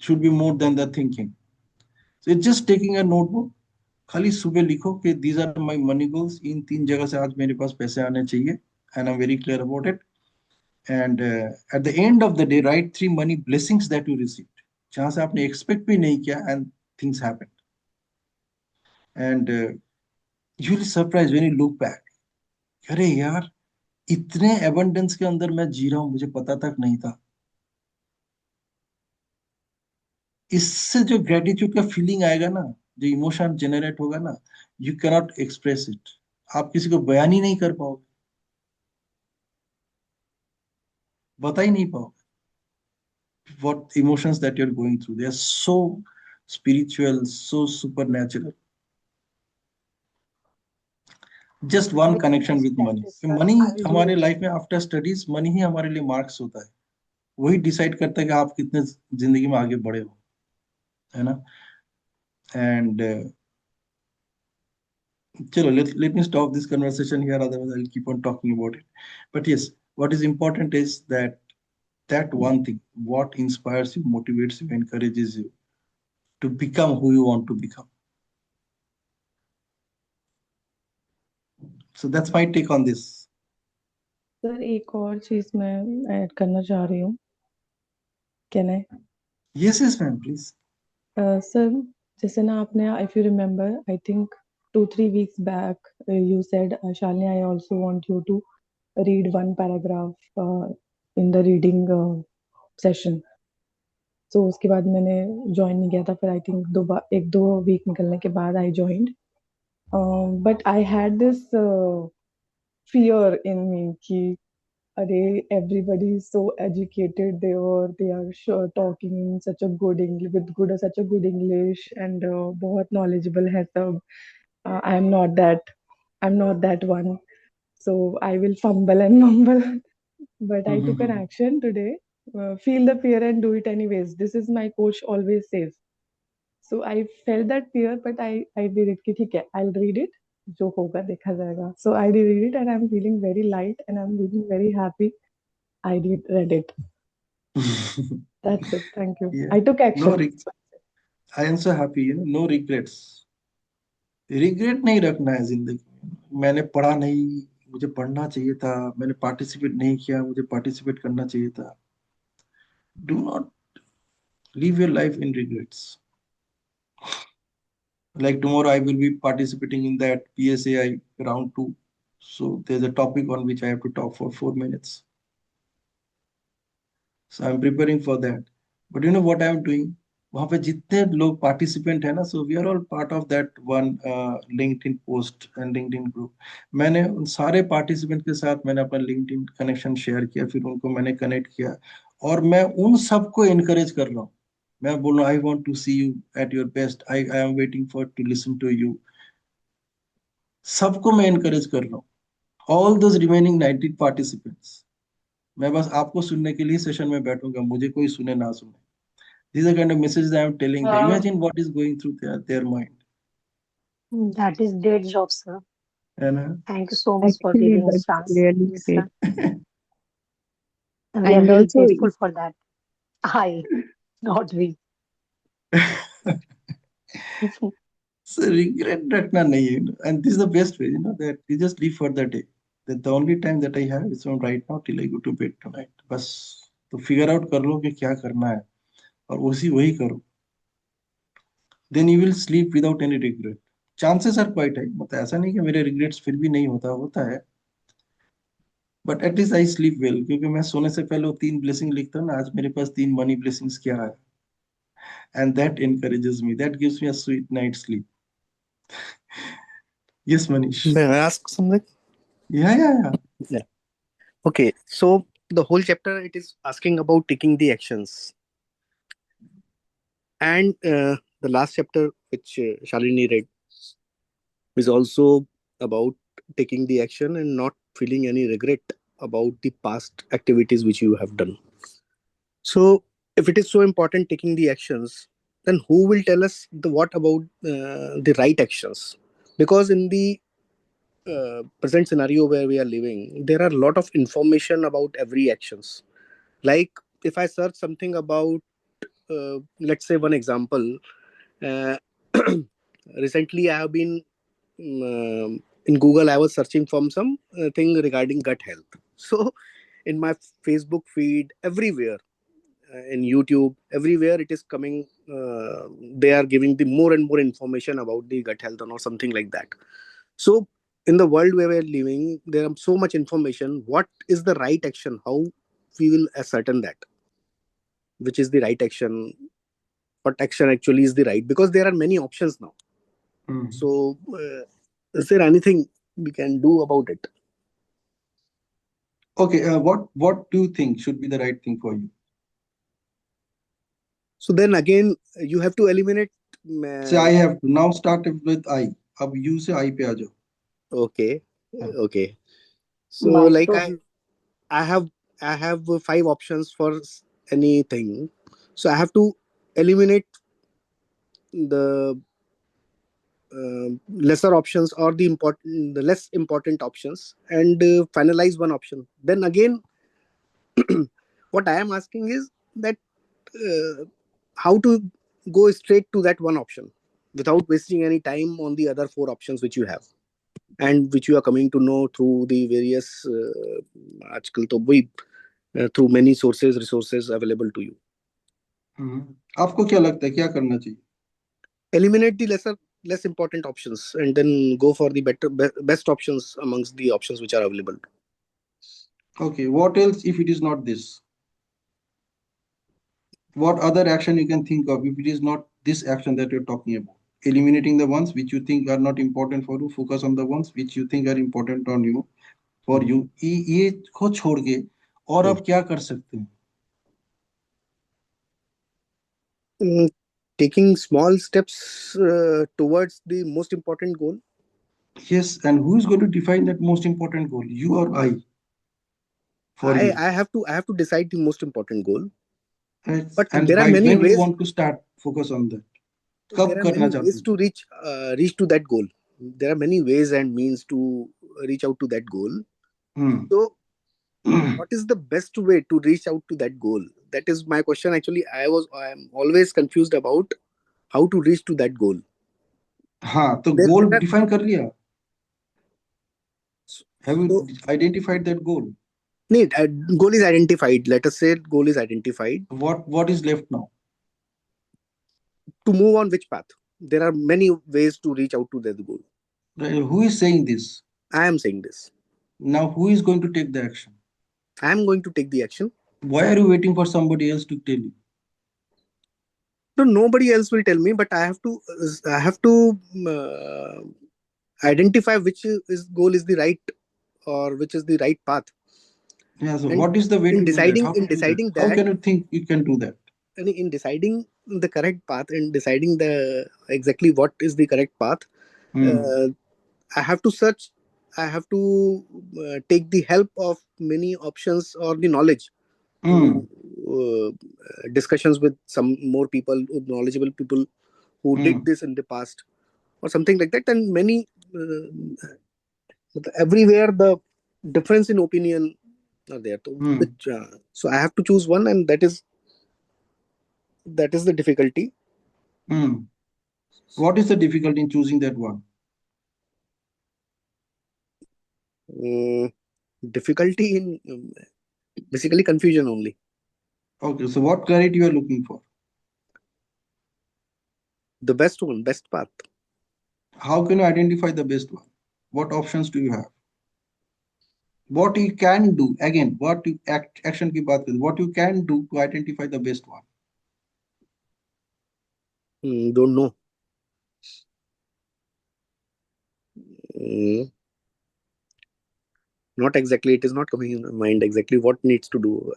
should be more than the thinking. So it's just taking a notebook, खाली सुबह लिखो कि these are my money goals, इन 3 जगह से आज मेरे पास पैसे आने चाहिए, and I'm very clear about it. And at the end of the day, write 3 money blessings that you received, जहां से आपने expect भी नहीं किया and things happened. And you'll be surprised when you look back. अरे यार, इतने abundance के अंदर मैं जी रहा हूँ, मुझे पता तक नहीं था. इससे जो ग्रेटिट्यूड का फीलिंग आएगा ना, जो इमोशन जनरेट होगा ना, यू कैनॉट एक्सप्रेस इट. आप किसी को बयान ही नहीं कर पाओगे, बता ही नहीं पाओगे what emotions that you're going through. They are so spiritual, so supernatural. Just I one will put connection this with money. practice, sir. Money I will do हमारे it. लाइफ में आफ्टर स्टडीज मनी ही हमारे लिए marks होता है. वही decide करता है कि आप कितने जिंदगी में आगे बढ़े हो, है ना. एंड चलो, let me stop this conversation here, otherwise I'll keep on talking about it. But yes, what is important is that one thing, what inspires you, motivates you, encourages you to become who you want to become. So that's my take on this. Sir एक और चीज मैं add करना चाह रही हूँ. Can I? Yes, ma'am, please. Sir जैसे ना आपने, if you remember, I think 2-3 weeks back, you said, Shalini, I also want you to read one paragraph in the reading session. So उसके बाद मैंने ज्वाइन नहीं किया था. फिर आई थिंक 1-2 वीक निकलने के बाद I joined. But I had this fear in me कि अरे everybody is so educated, they are sure talking in such a good English, with good such a good English, and बहुत knowledgeable है सब. I'm not that. I'm not that one. So I will fumble and mumble. But I took an action today. Feel the fear and do it anyways. This is my coach always says. So I felt that fear, but I did it कि ठीक है, I'll read it. जो होगा देखा जाएगा. So I did read it, and I'm feeling very light, and I'm feeling very happy. I did read it. That's it. Thank you. Yeah. I took No, action. I am so happy, no regrets. Regret नहीं रखना है जिंदगी में. मैंने पढ़ा नहीं, मुझे पढ़ना चाहिए था. मैंने पार्टिसिपेट नहीं किया, मुझे पार्टिसिपेट करना चाहिए था. Do not live your life in regrets. Like tomorrow, I will be participating in that PSAI round 2. So there's a topic on which I have to talk for 4 minutes. So I'm preparing for that. But you know what I'm doing? वहाँ पे जितने लोग participant है ना, so we are all part of that one LinkedIn post and LinkedIn group. मैंने उन सारे participant के साथ मैंने अपना लिंक्डइन कनेक्शन शेयर किया, फिर उनको मैंने कनेक्ट किया, और मैं उन सबको इनकरेज कर रहा हूँ. मैं बोल रहा हूँ, I want to see you at your best, I am waiting for to listen to you. सबको मैं इनकरेज कर रहा हूँ, ऑल दोज रिमेनिंग 19 पार्टिसिपेंट्स. मैं बस आपको सुनने के लिए सेशन में बैठूंगा, मुझे कोई सुने ना सुने. These are kind of messages I am telling them. Imagine what is going through their mind. That is great job, sir. And Thank you so much for Actually, giving us that's chance, really great. sir. And we are And very also, grateful for that. I, not we. so regret रखना नहीं है, and this is the best way, that you just live for the day. That the only time that I have is from right now till I go to bed tonight. बस तो figure out कर लो कि क्या करना है. और उसी वही करो, then you will sleep without any regret. Chances are quite high, मतलब ऐसा नहीं कि मेरे रिग्रेट्स फिर भी नहीं होता, होता है, but at least I sleep well, क्योंकि मैं सोने से पहले वो 3 ब्लेसिंग लिखता हूँ ना, आज मेरे पास 3 मनी ब्लेसिंग्स क्या है, and that encourages me, that gives me a sweet night sleep. Yes, Manish. May I ask something? Yeah, yeah, yeah. Yeah. Okay. So the whole chapter it is asking about taking the actions, and the last chapter which Shalini read is also about taking the action and not feeling any regret about the past activities which you have done. So if it is so important taking the actions, then who will tell us the what about the right actions? Because in the present scenario where we are living, there are a lot of information about every actions. Like if I search something about, let's say one example, uh, recently I have been in Google. I was searching from some thing regarding gut health. So in my Facebook feed, everywhere, in YouTube, everywhere it is coming. They are giving the more and more information about the gut health or something like that. So in the world where we are living, there are so much information. What is the right action? How we will ascertain that? Which is the right action? What action actually is the right? Because there are many options now. Hmm. So is there anything we can do about it? Okay, what do you think should be the right thing for you? So then again, you have to eliminate. Say I have to now start with I. अब you से I पे आ जाओ. Okay, Yeah. okay. So My like to I have I have 5 options for anything. So I have to eliminate the lesser options or the less important options and finalize one option. Then again, what I am asking is that uh, how to go straight to that one option without wasting any time on the other 4 options which you have and which you are coming to know through the various आजकल तो वही through many sources resources available to you. आपको क्या लगता है क्या करना चाहिए? Eliminate the less important options and then go for the best options amongst the options which are available. Okay, what else if it is not this? What other action you can think of if it is not this action that you're talking about? Eliminating the ones which you think are not important for you, focus on the ones which you think are important on you, for you. ये को छोड़ के और Hmm. आप क्या कर सकते हैं? Mm, taking small steps towards the most important goal. Yes, and who is going to define that most important goal? You or I? For I, you. I have to I have to decide the most important goal. Right? But And there are by many when you ways. want to start focus on that? There कब are करना many चाहते ways हैं? to reach to that goal. There are many ways and means to reach out to that goal. Hmm. So what is the best way to reach out to that goal? That is my question. Actually, I am always confused about how to reach to that goal. हाँ, तो There goal are define कर लिया. Have you so identified that goal? need goal is identified. Let us say goal is identified. What is left now? To move on which path? There are many ways to reach out to that goal. Right, who is saying this? I am saying this. Now who is going to take the action? I am going to take the action. Why are you waiting for somebody else to tell you? No, nobody else will tell me, but I have to identify which is goal is the right or which is the right path. Yeah, so And what is the way in to do that? deciding How in to do that? deciding How that can you think you can do that? and in deciding the correct path and deciding the exactly what is the correct path, Hmm. uh, I have to search. I have to take the help of many options or the knowledge Hmm. through discussions with some more people, knowledgeable people who Hmm. did this in the past or something like that. And many everywhere the difference in opinion are there. So, Hmm. so I have to choose one, and that is the difficulty. Hmm. What is the difficulty in choosing that one? Mm, difficulty in basically confusion only. Okay, so what clarity you are looking for? The best one, best path. How can you identify the best one? What options do you have? What you can do, again, what you action की बात करें, what you can do to identify the best one. Don't know. Mm, Not exactly. It is not coming in my mind exactly what needs to do.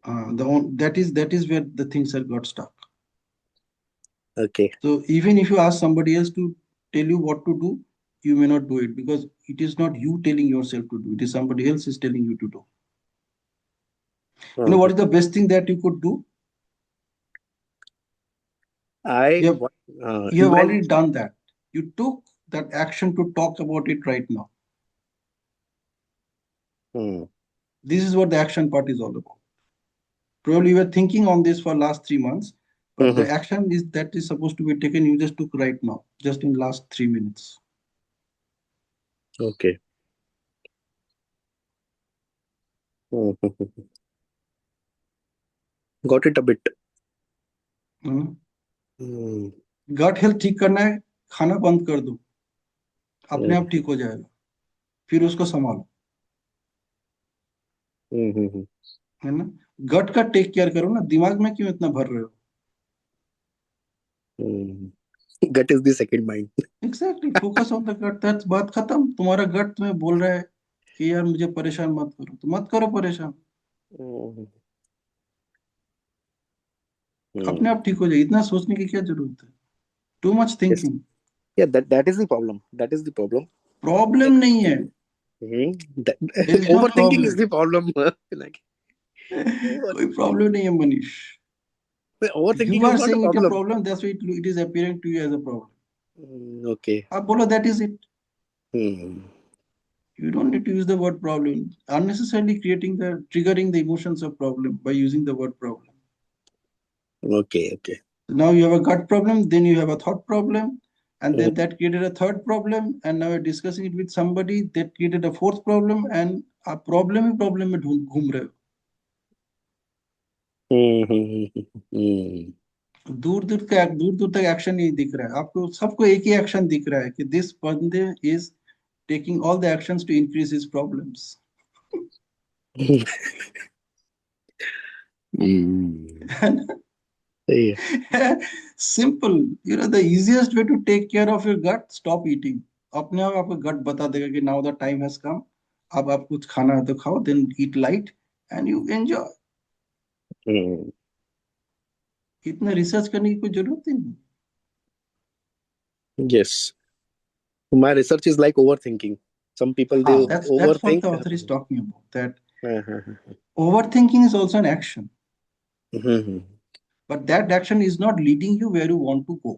That is where the things are got stuck. Okay. So even if you ask somebody else to tell you what to do, you may not do it because it is not you telling yourself to do. It is somebody else is telling you to do. You know Uh, what is the best thing that you could do? I You have what you have imagine. already done that. You took that action to talk about it right now. Hmm. This is what the action part is all about. Probably you were thinking on this for last 3 months, but the Mhm. action is that is supposed to be taken. You just took right now, just in last 3 minutes. Okay. Mhm. Got it a bit. Hmm. Gut health ठीक करना है, खाना बंद कर दो, अपने Hmm. आप ठीक हो जाएगा, फिर उसको संभालो, Mhm. है ना? गट का टेक केयर करो ना, दिमाग में क्यों इतना भर रहे हो? Hmm. Gut is the second mind. Exactly, focus on the gut, that's बात खत्म. तुम्हारा गट तुम्हें बोल रहा है कि यार मुझे परेशान मत करो, तो मत करो परेशान, Mhm. अपने Hmm. आप ठीक हो जाए. इतना सोचने की क्या जरूरत है? Too much Yes. Thinking. Yeah, that is the problem. That is the problem. Problem नहीं है, Hmm. That, there is no overthinking is problem. the problem. Like over, कोई प्रॉब्लम नहीं है Manish. overthinking You is are not a saying it a problem. problem, that's why it is appearing to you as a problem. Okay. आप बोलो that is it. Hmm. You don't need to use the word problem. Unnecessarily triggering the emotions of problem by using the word problem. Okay. Okay. Now you have a gut problem, then you have a thought problem, and Hmm. then that created a third problem, and now you're discussing it with somebody that created a fourth problem, and a problem में घूम रहे हो. Hmm. Hmm. दूर दूर तक action नहीं दिख रहा है आपको. सबको एक ही एक्शन दिख रहा है कि दिस बंदे is taking all the actions to increase his problems. Hmm. Yeah. Simple. You know, the easiest way to take care of your gut, stop eating. अपने आप आपका गट बता देगा कि now the time has come. अब आप कुछ खाना है तो खाओ, then eat light and you enjoy. Hmm. इतना रिसर्च करने की कोई जरूरत ही नहीं. Yes. My research is like overthinking. Some people they हाँ, that's what overthink. the author is talking about. That Uh-huh. overthinking is also an action, Mhm. but that action is not leading you where you want to go.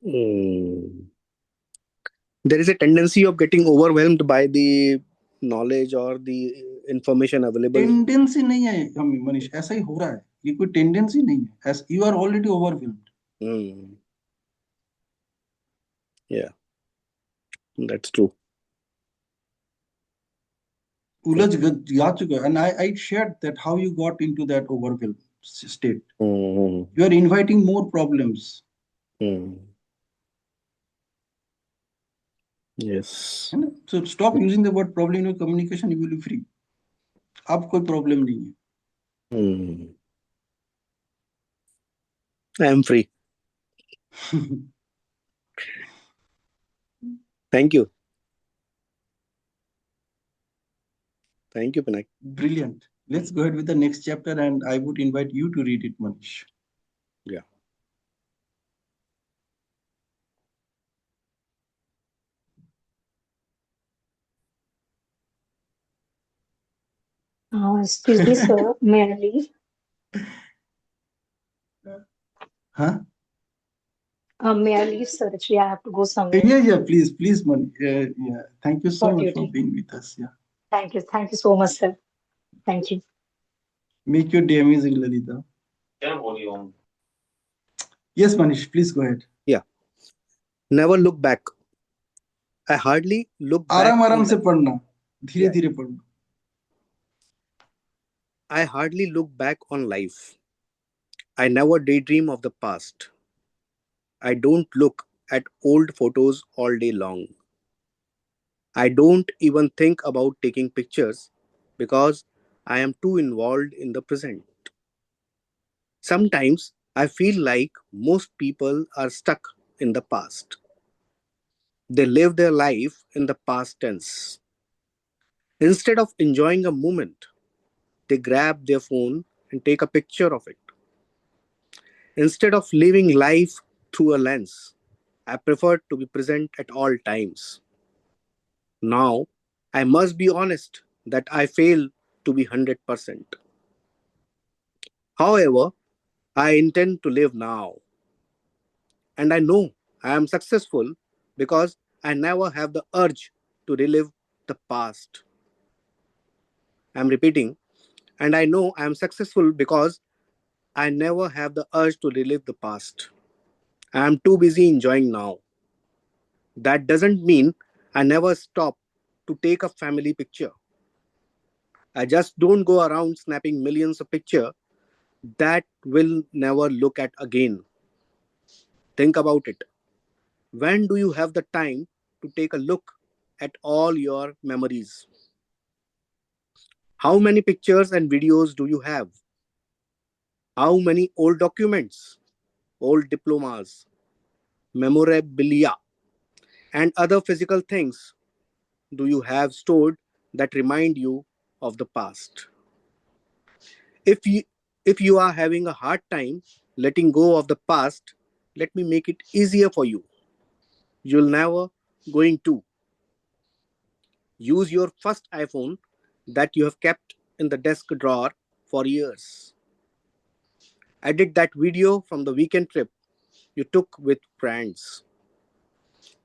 Mm. There is a tendency of getting overwhelmed by the knowledge or the information available. Tendency नहीं है हमें मनीष, ऐसा ही हो रहा है. ये कोई tendency नहीं है. As you are already overwhelmed. Mm. Yeah, that's true. उलझ जा चुका है. And I shared that how you got into that overwhelmed state. Mm. You are inviting more problems. Mm. Yes. है ना? So stop using the word problem in your communication, you will be free. अब कोई problem नहीं Mm. I am free. है. Thank you. Thank you, Pinak. Brilliant. Let's go ahead with the next chapter, and I would invite you to read it, Manish. Yeah. Excuse me, sir. May I leave? Huh? May I leave, sir? Actually, I have to go somewhere Yeah, please, Manish. Yeah. Thank you so for much for duty. being with us. Yeah. Thank you so much, sir. Thank you. Make your day amazing, Lalita. Yes, Manish, please go ahead. Yeah. Never look back. I hardly look back आराम आराम on से life. पढ़ना, धीरे Yeah. धीरे पढ़ना. I hardly look back on life. I never daydream of the past. I don't look at old photos all day long. I don't even think about taking pictures because I am too involved in the present. Sometimes I feel like most people are stuck in the past. They live their life in the past tense. Instead of enjoying a moment, they grab their phone and take a picture of it. Instead of living life through a lens, I prefer to be present at all times. Now, I must be honest that I fail to be 100%. However, I intend to live now. And I know I am successful because I never have the urge to relive the past. I am repeating, and I know I am successful because I never have the urge to relive the past. I am too busy enjoying now. That doesn't mean I never stop to take a family picture. I just don't go around snapping millions of pictures that will never look at again. Think about it. When do you have the time to take a look at all your memories? How many pictures and videos do you have? How many old documents, old diplomas, memorabilia, and other physical things do you have stored that remind you of the past? If you if you are having a hard time letting go of the past, let me make it easier for you. You'll never going to use your first iPhone that you have kept in the desk drawer for years. Edit that video from the weekend trip you took with friends.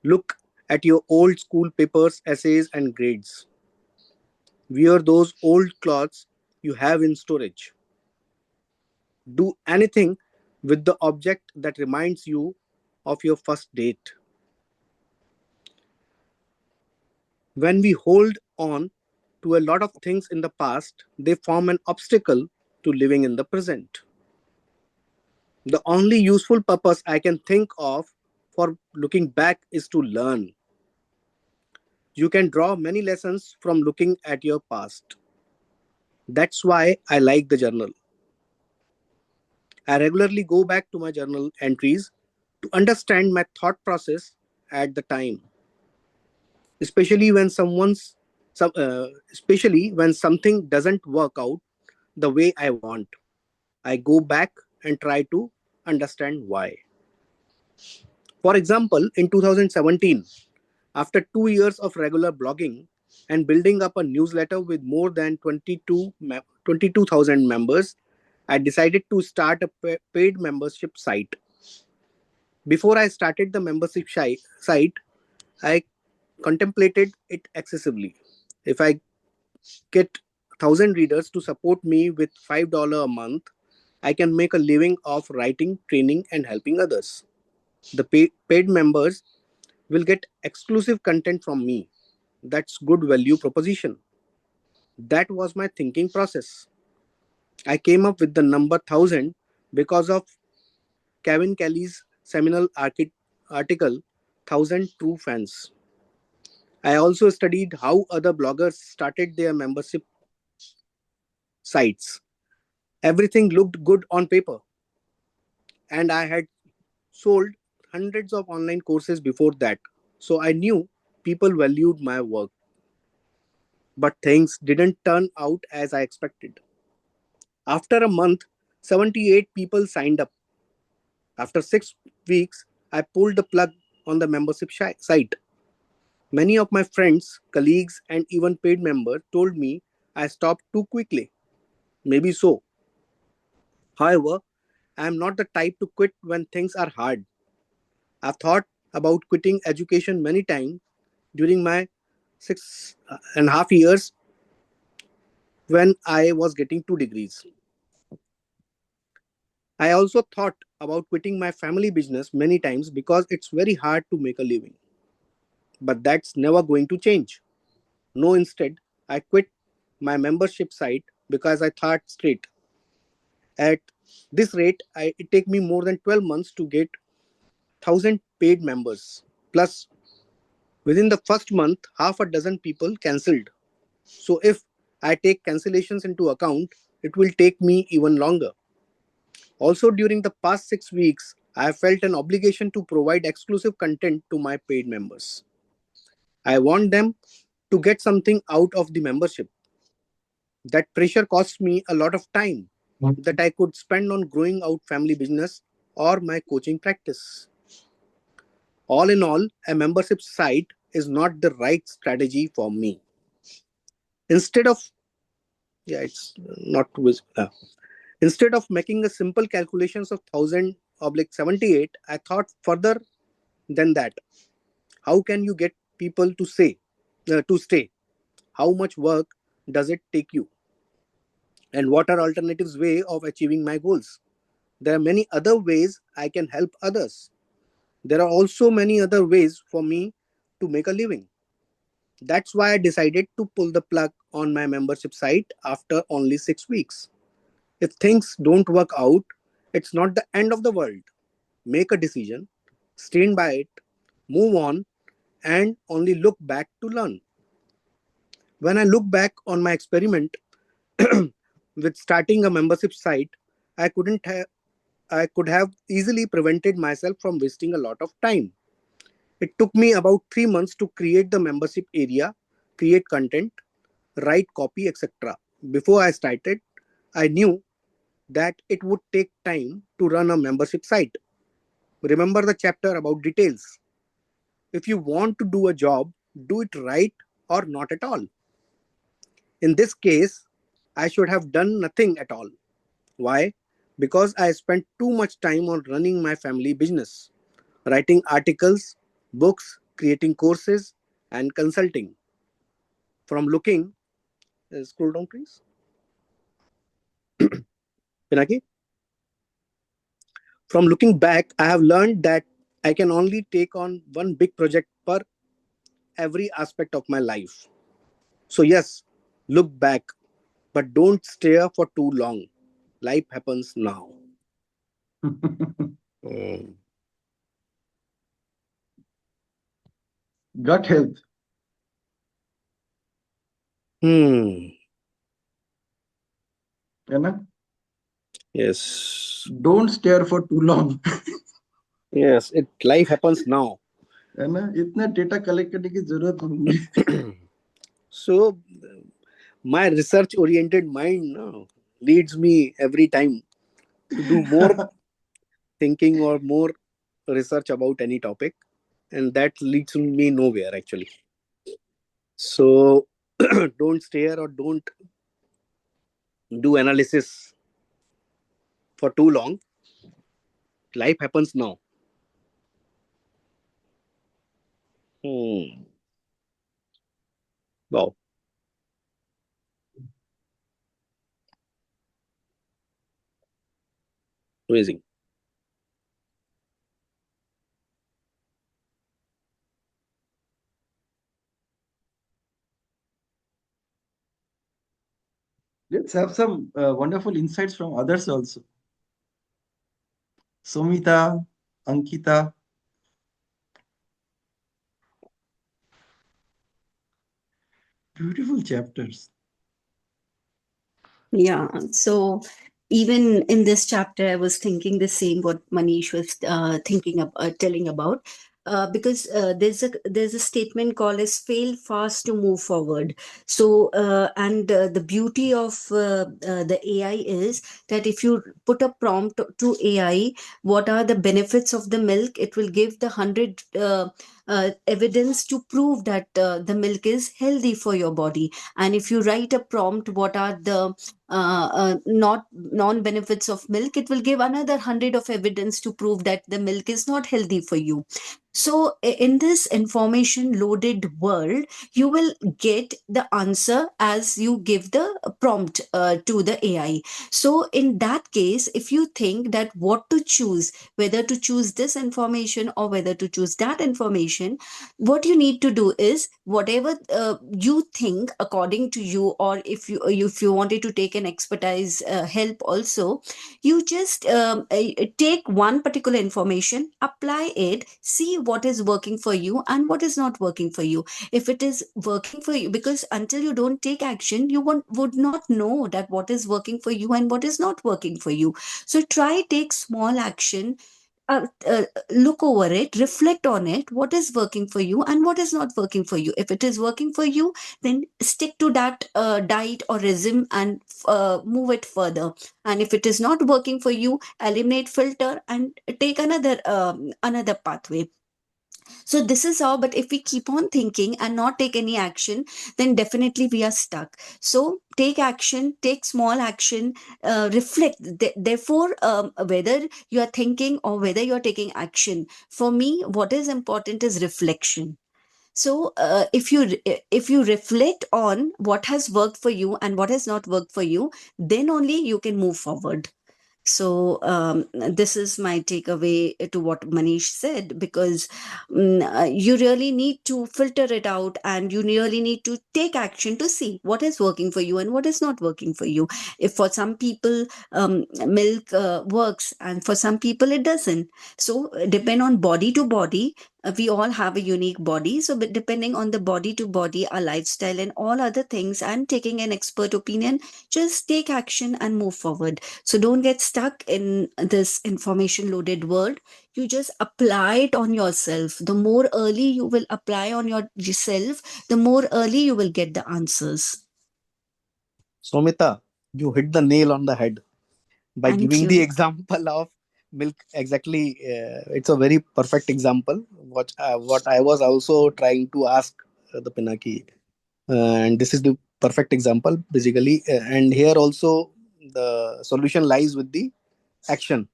Look at your old school papers, essays, and grades. Wear those old clothes you have in storage. Do anything with the object that reminds you of your first date. When we hold on to a lot of things in the past, they form an obstacle to living in the present. The only useful purpose I can think of for looking back is to learn. You can draw many lessons from looking at your past. That's why I like the journal. I regularly go back to my journal entries to understand my thought process at the time, especially when especially when something doesn't work out the way I want. I go back and try to understand why. For example, in 2017, after 2 years of regular blogging and building up a newsletter with more than 22,000 members, I decided to start a paid membership site. Before I started the membership site, I contemplated it excessively. If I get 1,000 readers to support me with $5 a month, I can make a living off writing, training, and helping others. The paid members will get exclusive content from me. That's good value proposition. That was my thinking process. I came up with the number 1,000 because of Kevin Kelly's seminal article, 1,000 True Fans. I also studied how other bloggers started their membership sites. Everything looked good on paper, and I had sold hundreds of online courses before that. So I knew people valued my work. But things didn't turn out as I expected. After a month, 78 people signed up. After 6 weeks, I pulled the plug on the membership site. Many of my friends, colleagues, and even paid members told me I stopped too quickly. Maybe so. However, I am not the type to quit when things are hard. I've thought about quitting education many times during my 6.5 years when I was getting 2 degrees. I also thought about quitting my family business many times because it's very hard to make a living. But that's never going to change. No, instead, I quit my membership site because I thought straight. At this rate, it take me more than 12 months to get 1,000 paid members. Plus, within the first month, half a dozen people cancelled. So if I take cancellations into account, it will take me even longer. Also, during the past 6 weeks, I have felt an obligation to provide exclusive content to my paid members. I want them to get something out of the membership. That pressure costs me a lot of time that I could spend on growing out family business or my coaching practice. All in all, a membership site is not the right strategy for me. Instead of yeah, it's not with instead of making a simple calculations of 1000/78, I thought further than that. How can you get people to stay? How much work does it take you? And what are alternatives way of achieving my goals? There are many other ways I can help others. There are also many other ways for me to make a living. That's why I decided to pull the plug on my membership site after only 6 weeks. If things don't work out, it's not the end of the world. Make a decision, stand by it, move on, and only look back to learn. When I look back on my experiment with starting a membership site, I couldn't have I could have easily prevented myself from wasting a lot of time. It took me about 3 months to create the membership area, create content, write copy, etc. Before I started, I knew that it would take time to run a membership site. Remember the chapter about details. If you want to do a job, do it right or not at all. In this case, I should have done nothing at all. Why? Because I spent too much time on running my family business, writing articles, books, creating courses, and consulting. From looking, scroll down please, Pinaki. From looking back, I have learned that I can only take on one big project per every aspect of my life. So yes, look back, but don't stare for too long. Life happens now. Hmm. Gut health. Hmm. है ना? Yes. Don't stare for too long. Yes. Life happens now. है ना? इतना data collect करने की जरूरत नहीं है. So my research oriented mind leads me every time to do more thinking or more research about any topic, and that leads me nowhere actually. So don't stare or don't do analysis for too long. Life happens now. Hmm. Wow, amazing. Let's have some wonderful insights from others also. Sumita, Ankita, beautiful chapters. Yeah, so even in this chapter, I was thinking the same what Manish was telling about. Because there's a statement called as fail fast to move forward. So and the beauty of the AI is that if you put a prompt to AI, what are the benefits of the milk? It will give the 100 evidence to prove that the milk is healthy for your body. And if you write a prompt, what are the not non benefits of milk, it will give another 100 of evidence to prove that the milk is not healthy for you. So in this information loaded world, you will get the answer as you give the prompt to the AI. So in that case, if you think that what to choose, whether to choose this information or whether to choose that information, information. What you need to do is whatever you think according to you, or if you wanted to take an expertise help also, you just take one particular information, apply it, see what is working for you and what is not working for you. If it is working for you, because until you don't take action, you would not know that what is working for you and what is not working for you. So try take small action, look over it, reflect on it, what is working for you and what is not working for you. If it is working for you, then stick to that diet or regime and move it further. And if it is not working for you, eliminate, filter, and take another pathway. So this is how, but if we keep on thinking and not take any action, then definitely we are stuck. So take action, take small action, reflect. Therefore, whether you are thinking or whether you are taking action, for me, what is important is reflection. So if you reflect on what has worked for you and what has not worked for you, then only you can move forward. So this is my takeaway to what Manish said, because you really need to filter it out and you really need to take action to see what is working for you and what is not working for you. If for some people milk works and for some people it doesn't. So depend on body to body. We all have a unique body. So but depending on the body to body, our lifestyle and all other things, and taking an expert opinion, just take action and move forward. So don't get stuck in this information loaded world. You just apply it on yourself. The more early you will apply on yourself, the more early you will get the answers. Somita, you hit the nail on the head by Thank giving the you. example of milk. Exactly, it's a very perfect example. What I was also trying to ask the Pinaki, and this is the perfect example basically. And here also the solution lies with the action.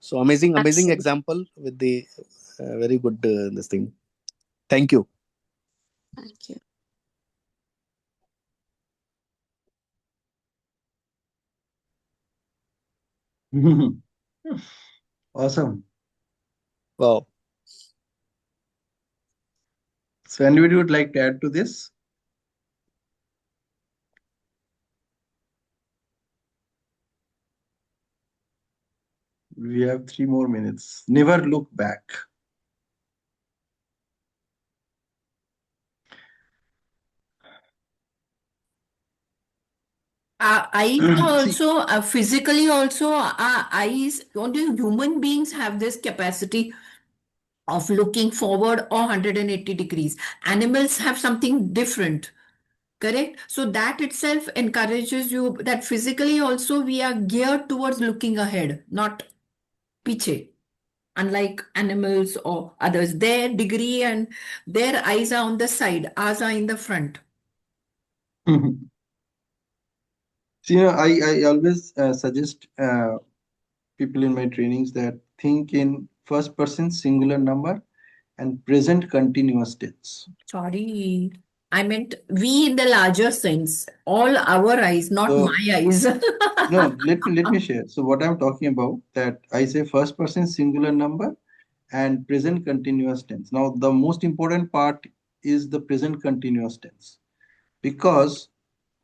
So amazing Absolutely. example with the very good this thing. Thank you. Thank you. Awesome. Wow. So anybody would like to add to this? We have 3 more minutes. Never look back. Eyes are See, also physically also, eyes, only human beings have this capacity of looking forward or 180 degrees. Animals have something different. Correct. So that itself encourages you that physically also we are geared towards looking ahead, not piche. Unlike animals or others, their degree and their eyes are on the side, ours are in the front. see, I always suggest people in my trainings that think in first person singular number and present continuous tense. Sorry, I meant we in the larger sense, all our eyes, not So my eyes. no, let me share. So what I'm talking about, that I say first person singular number and present continuous tense. Now the most important part is the present continuous tense, because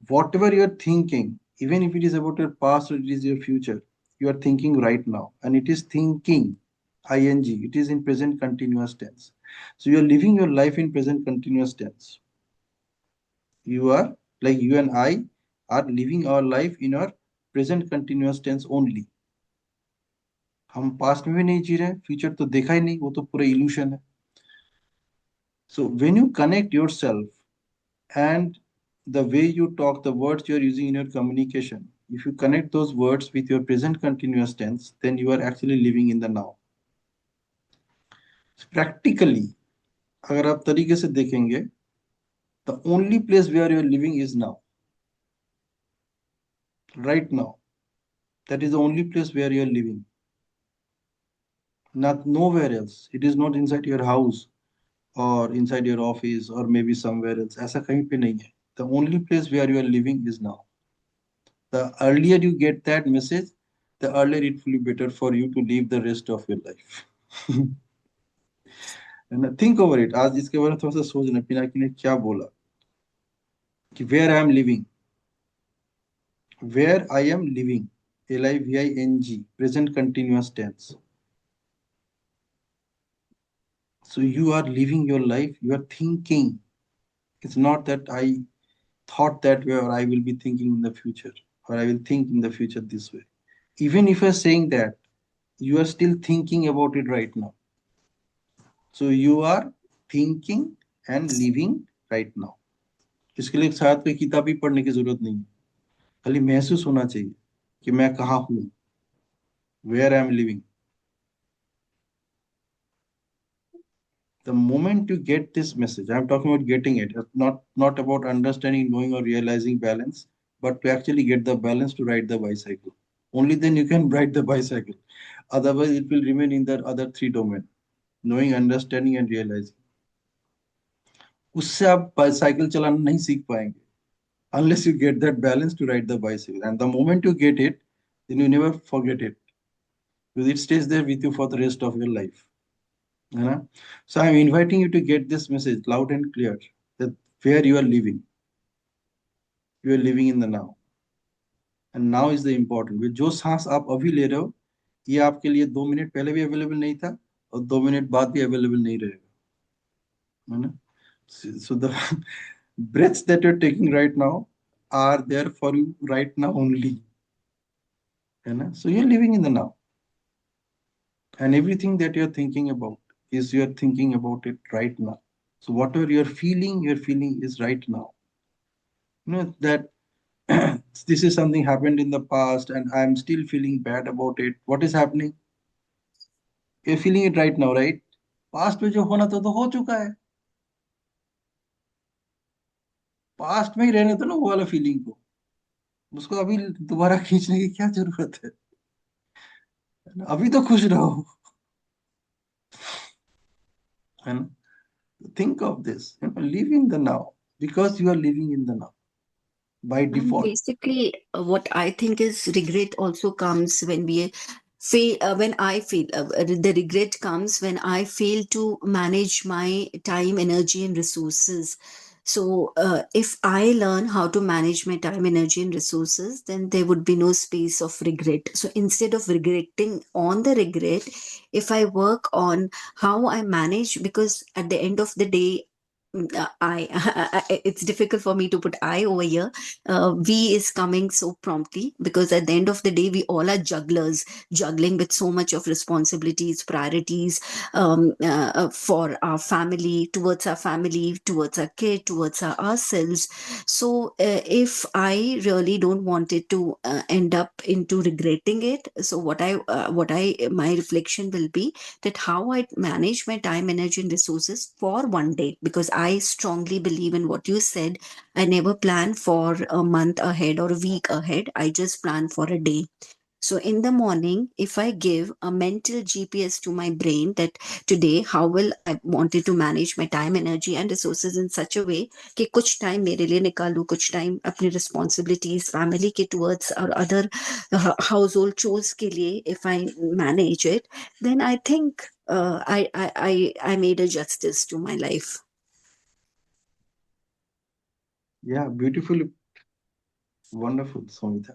whatever you're thinking, even if it is about your past or it is your future, you are thinking right now, and it is thinking, ing, it is in present continuous tense. So you are living your life in present continuous tense. You are, like you and I are living our life in our present continuous tense only. हम past में भी नहीं जी रहे, future तो देखा ही नहीं, वो तो पूरा इल्यूशन है. So when you connect yourself and the way you talk, the words you are using in your communication, if you connect those words with your present continuous tense, then you are actually living in the now. So practically, अगर आप तरीके से देखेंगे, the only place where you are living is now, right now. That is the only place where you are living, not nowhere else. It is not inside your house or inside your office or maybe somewhere else. ऐसा कहीं पे नहीं है. The only place where you are living is now. The earlier you get that message, the earlier it will be better for you to live the rest of your life. है ना. Think over it. आज इसके बारे में थोड़ा सा सोचना, पिनाकी ने क्या बोला कि where I am living, where I am living, LIVING, present continuous tense. So you are living your life, you are thinking. It's not that I thought that way, or I will be thinking in the future, or I will think in the future this way. Even if you're saying that, you are still thinking about it right now. So you are thinking and living right now. इसके लिए शायद कोई किताब ही पढ़ने की जरूरत नहीं है, खाली महसूस होना चाहिए कि मैं कहाँ हूँ, where I am living. The moment you get this message, I'm talking about getting it, not about understanding, knowing, or realizing balance, but to actually get the balance to ride the bicycle. Only then you can ride the bicycle. Otherwise it will remain in the other three domain: knowing, understanding, and realizing. उससे आप cycle चलाना नहीं सीख पाएंगे unless you get that balance to ride the bicycle. And the moment you get it, then you never forget it, because it stays there with you for the rest of your life. है ना? So I'm inviting you to get this message loud and clear, that where you are living in the now. And now is the important. जो सांस आप अभी ले रहे हो, ये आपके लिए 2 मिनट पहले भी अवेलेबल नहीं था, और 2 मिनट बाद भी अवेलेबल नहीं रहेगा, है ना? So the breaths that you're taking right now are there for you right now only, है ना? So you're living in the now, and everything that you're thinking about is you're thinking about it right now. So whatever you're feeling is right now. You know that this is something happened in the past and I'm still feeling bad about it. What is happening? You're feeling it right now, right? Past में जो होना था तो हो चुका है. Past में ही रहने दो ना वो वाला फीलिंग को. उसको अभी दोबारा खींचने की क्या जरूरत है? अभी तो खुश रहो, है ना? Think of this, live in the now, because you are living in the now by And default. basically, what I think is regret also comes when we fail. When I feel the regret comes when I fail to manage my time, energy, and resources. So, if I learn how to manage my time, energy, and resources, then there would be no space of regret. So, instead of regretting on the regret, if I work on how I manage, because at the end of the day, it's difficult for me to put I over here. V is coming so promptly because at the end of the day, we all are jugglers, juggling with so much of responsibilities, priorities for our family, towards our kid, towards ourselves. So if I really don't want it to end up into regretting it, so my reflection will be that how I manage my time, energy, and resources for one day, because I strongly believe in what you said. I never plan for a month ahead or a week ahead. I just plan for a day. So in the morning, if I give a mental GPS to my brain that today, how will I wanted to manage my time, energy, and resources in such a way कि कुछ time मेरे लिए निकालूं, कुछ time अपनी responsibilities, family के towards or other household chores के लिए, if I manage it, then I think I made a justice to my life. Yeah, beautiful, wonderful, Samita.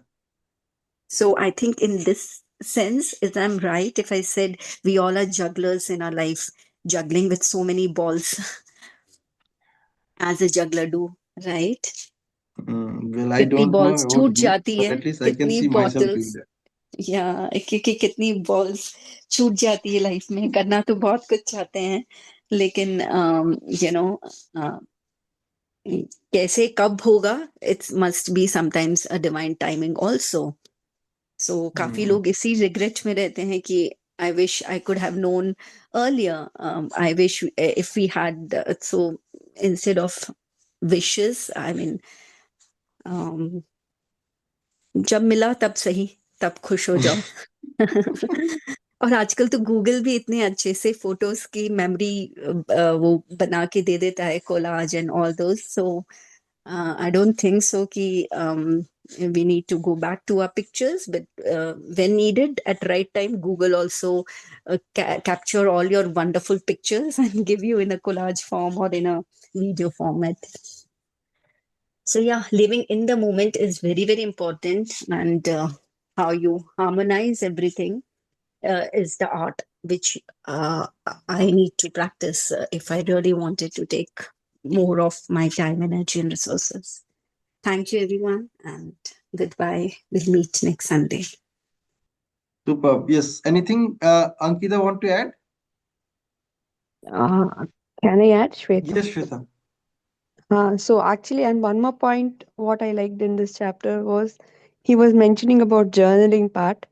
So I think in this sense, is I'm right if I said we all are jugglers in our life, juggling with so many balls as a juggler do, right? Well, I कितनी don't know balls about छूट you, जाती but है, at least I can कितनी see myself doing bottles, that. या क्योंकि कितनी balls छूट जाती है लाइफ में. करना तो बहुत कुछ चाहते हैं, लेकिन you know कैसे कब होगा, it must be sometimes a divine timing also. So काफी Mm. लोग इसी रिग्रेट में रहते हैं कि I wish I could have known earlier. I wish if we had so instead of wishes, I mean, जब मिला तब सही, तब खुश हो जाओ. और आजकल तो गूगल भी इतने अच्छे से फोटोज की मेमोरी वो बना के दे देता है, collage and all those. So I don't think so कि we need to go back to our pictures, but when needed at right time, Google also capture all your wonderful pictures and give you in a collage form or in a video format. So yeah, living in the moment is very, very important, and how you harmonize everything is the art which I need to practice if I really wanted to take more of my time, energy, and resources. Thank you, everyone, and goodbye. We'll meet next Sunday. Superb. Yes. Anything Ankita want to add? Uh, can I add, Shweta? Yes, Shweta. So actually, and one more point, what I liked in this chapter was he was mentioning about journaling part,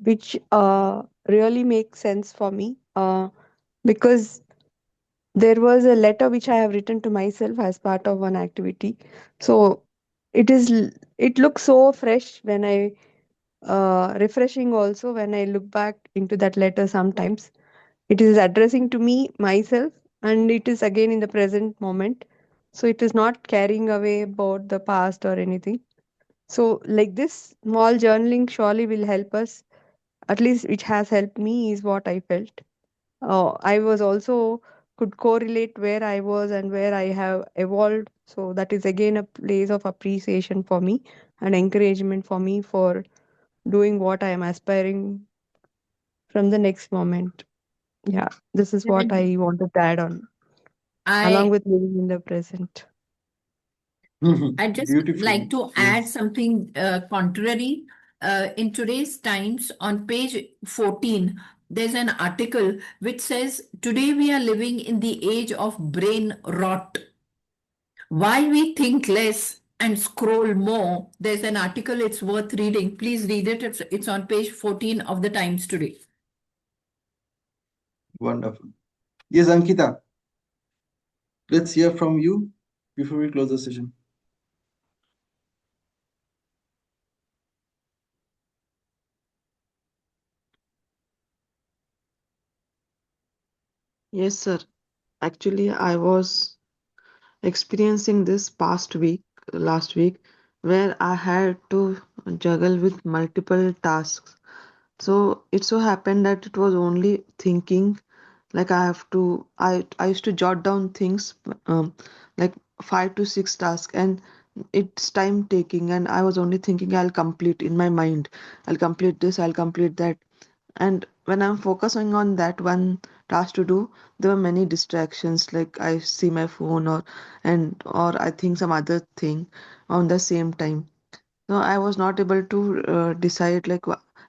which really makes sense for me because there was a letter which I have written to myself as part of one activity. So it looks so fresh when I refreshing also when I look back into that letter sometimes. It is addressing to me myself, and it is again in the present moment. So it is not carrying away about the past or anything. So like this small journaling surely will help us. At least it has helped me is what I felt. I was also could correlate where I was and where I have evolved. So that is again a place of appreciation for me and encouragement for me for doing what I am aspiring from the next moment. Yeah, this is what I wanted to add on, along I with living in the present. I'd just like Beautifully. to add Yes. something contrary. In today's Times, on page 14, there's an article which says, "Today we are living in the age of brain rot. Why we think less and scroll more." There's an article, it's worth reading. Please read it. It's on page 14 of the Times today. Wonderful. Yes, Ankita. Let's hear from you before we close the session. Yes, sir. Actually, I was experiencing this last week, where I had to juggle with multiple tasks. So it so happened that it was only thinking, like I used to jot down things, like 5 to 6 tasks, and it's time taking, and I was only thinking I'll complete in my mind. I'll complete this, I'll complete that. And when I'm focusing on that one task to do, there were many distractions, like I see my phone or I think some other thing on the same time. So I was not able to decide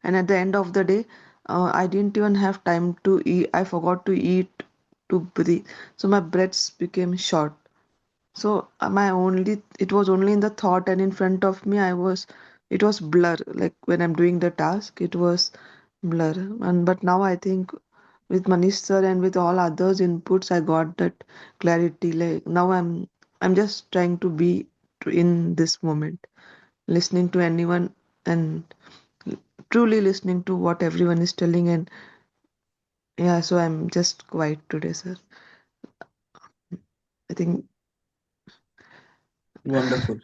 and at the end of the day, I didn't even have time to eat. I forgot to eat, to breathe. So my breaths became short. So it was only in the thought, and in front of me it was blur. Like when I'm doing the task, it was blur. But now I think with Manish sir and with all others inputs, I got that clarity. Like now I'm just trying to be in this moment, listening to anyone and truly listening to what everyone is telling. And yeah, so I'm just quiet today, sir. I think Wonderful.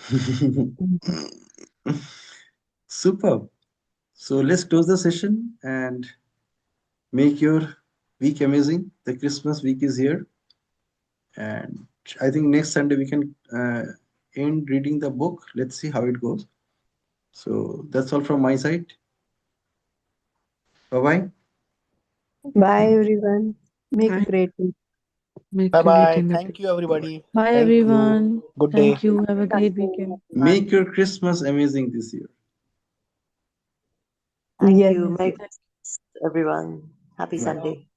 Mhm. Superb. So let's close the session and make your week amazing. The Christmas week is here, and I think next Sunday we can end reading the book. Let's see how it goes. So that's all from my side. Bye bye. Bye, everyone. Make a Bye. great week. make Bye your bye. weekend a Thank you, everybody. Bye, Thank you. everyone. Good day. Thank you. Have a great Sunday. weekend. Make your Christmas amazing this year. Thank Yes. you. Merry Thank Christmas, everyone. Happy Bye. Sunday.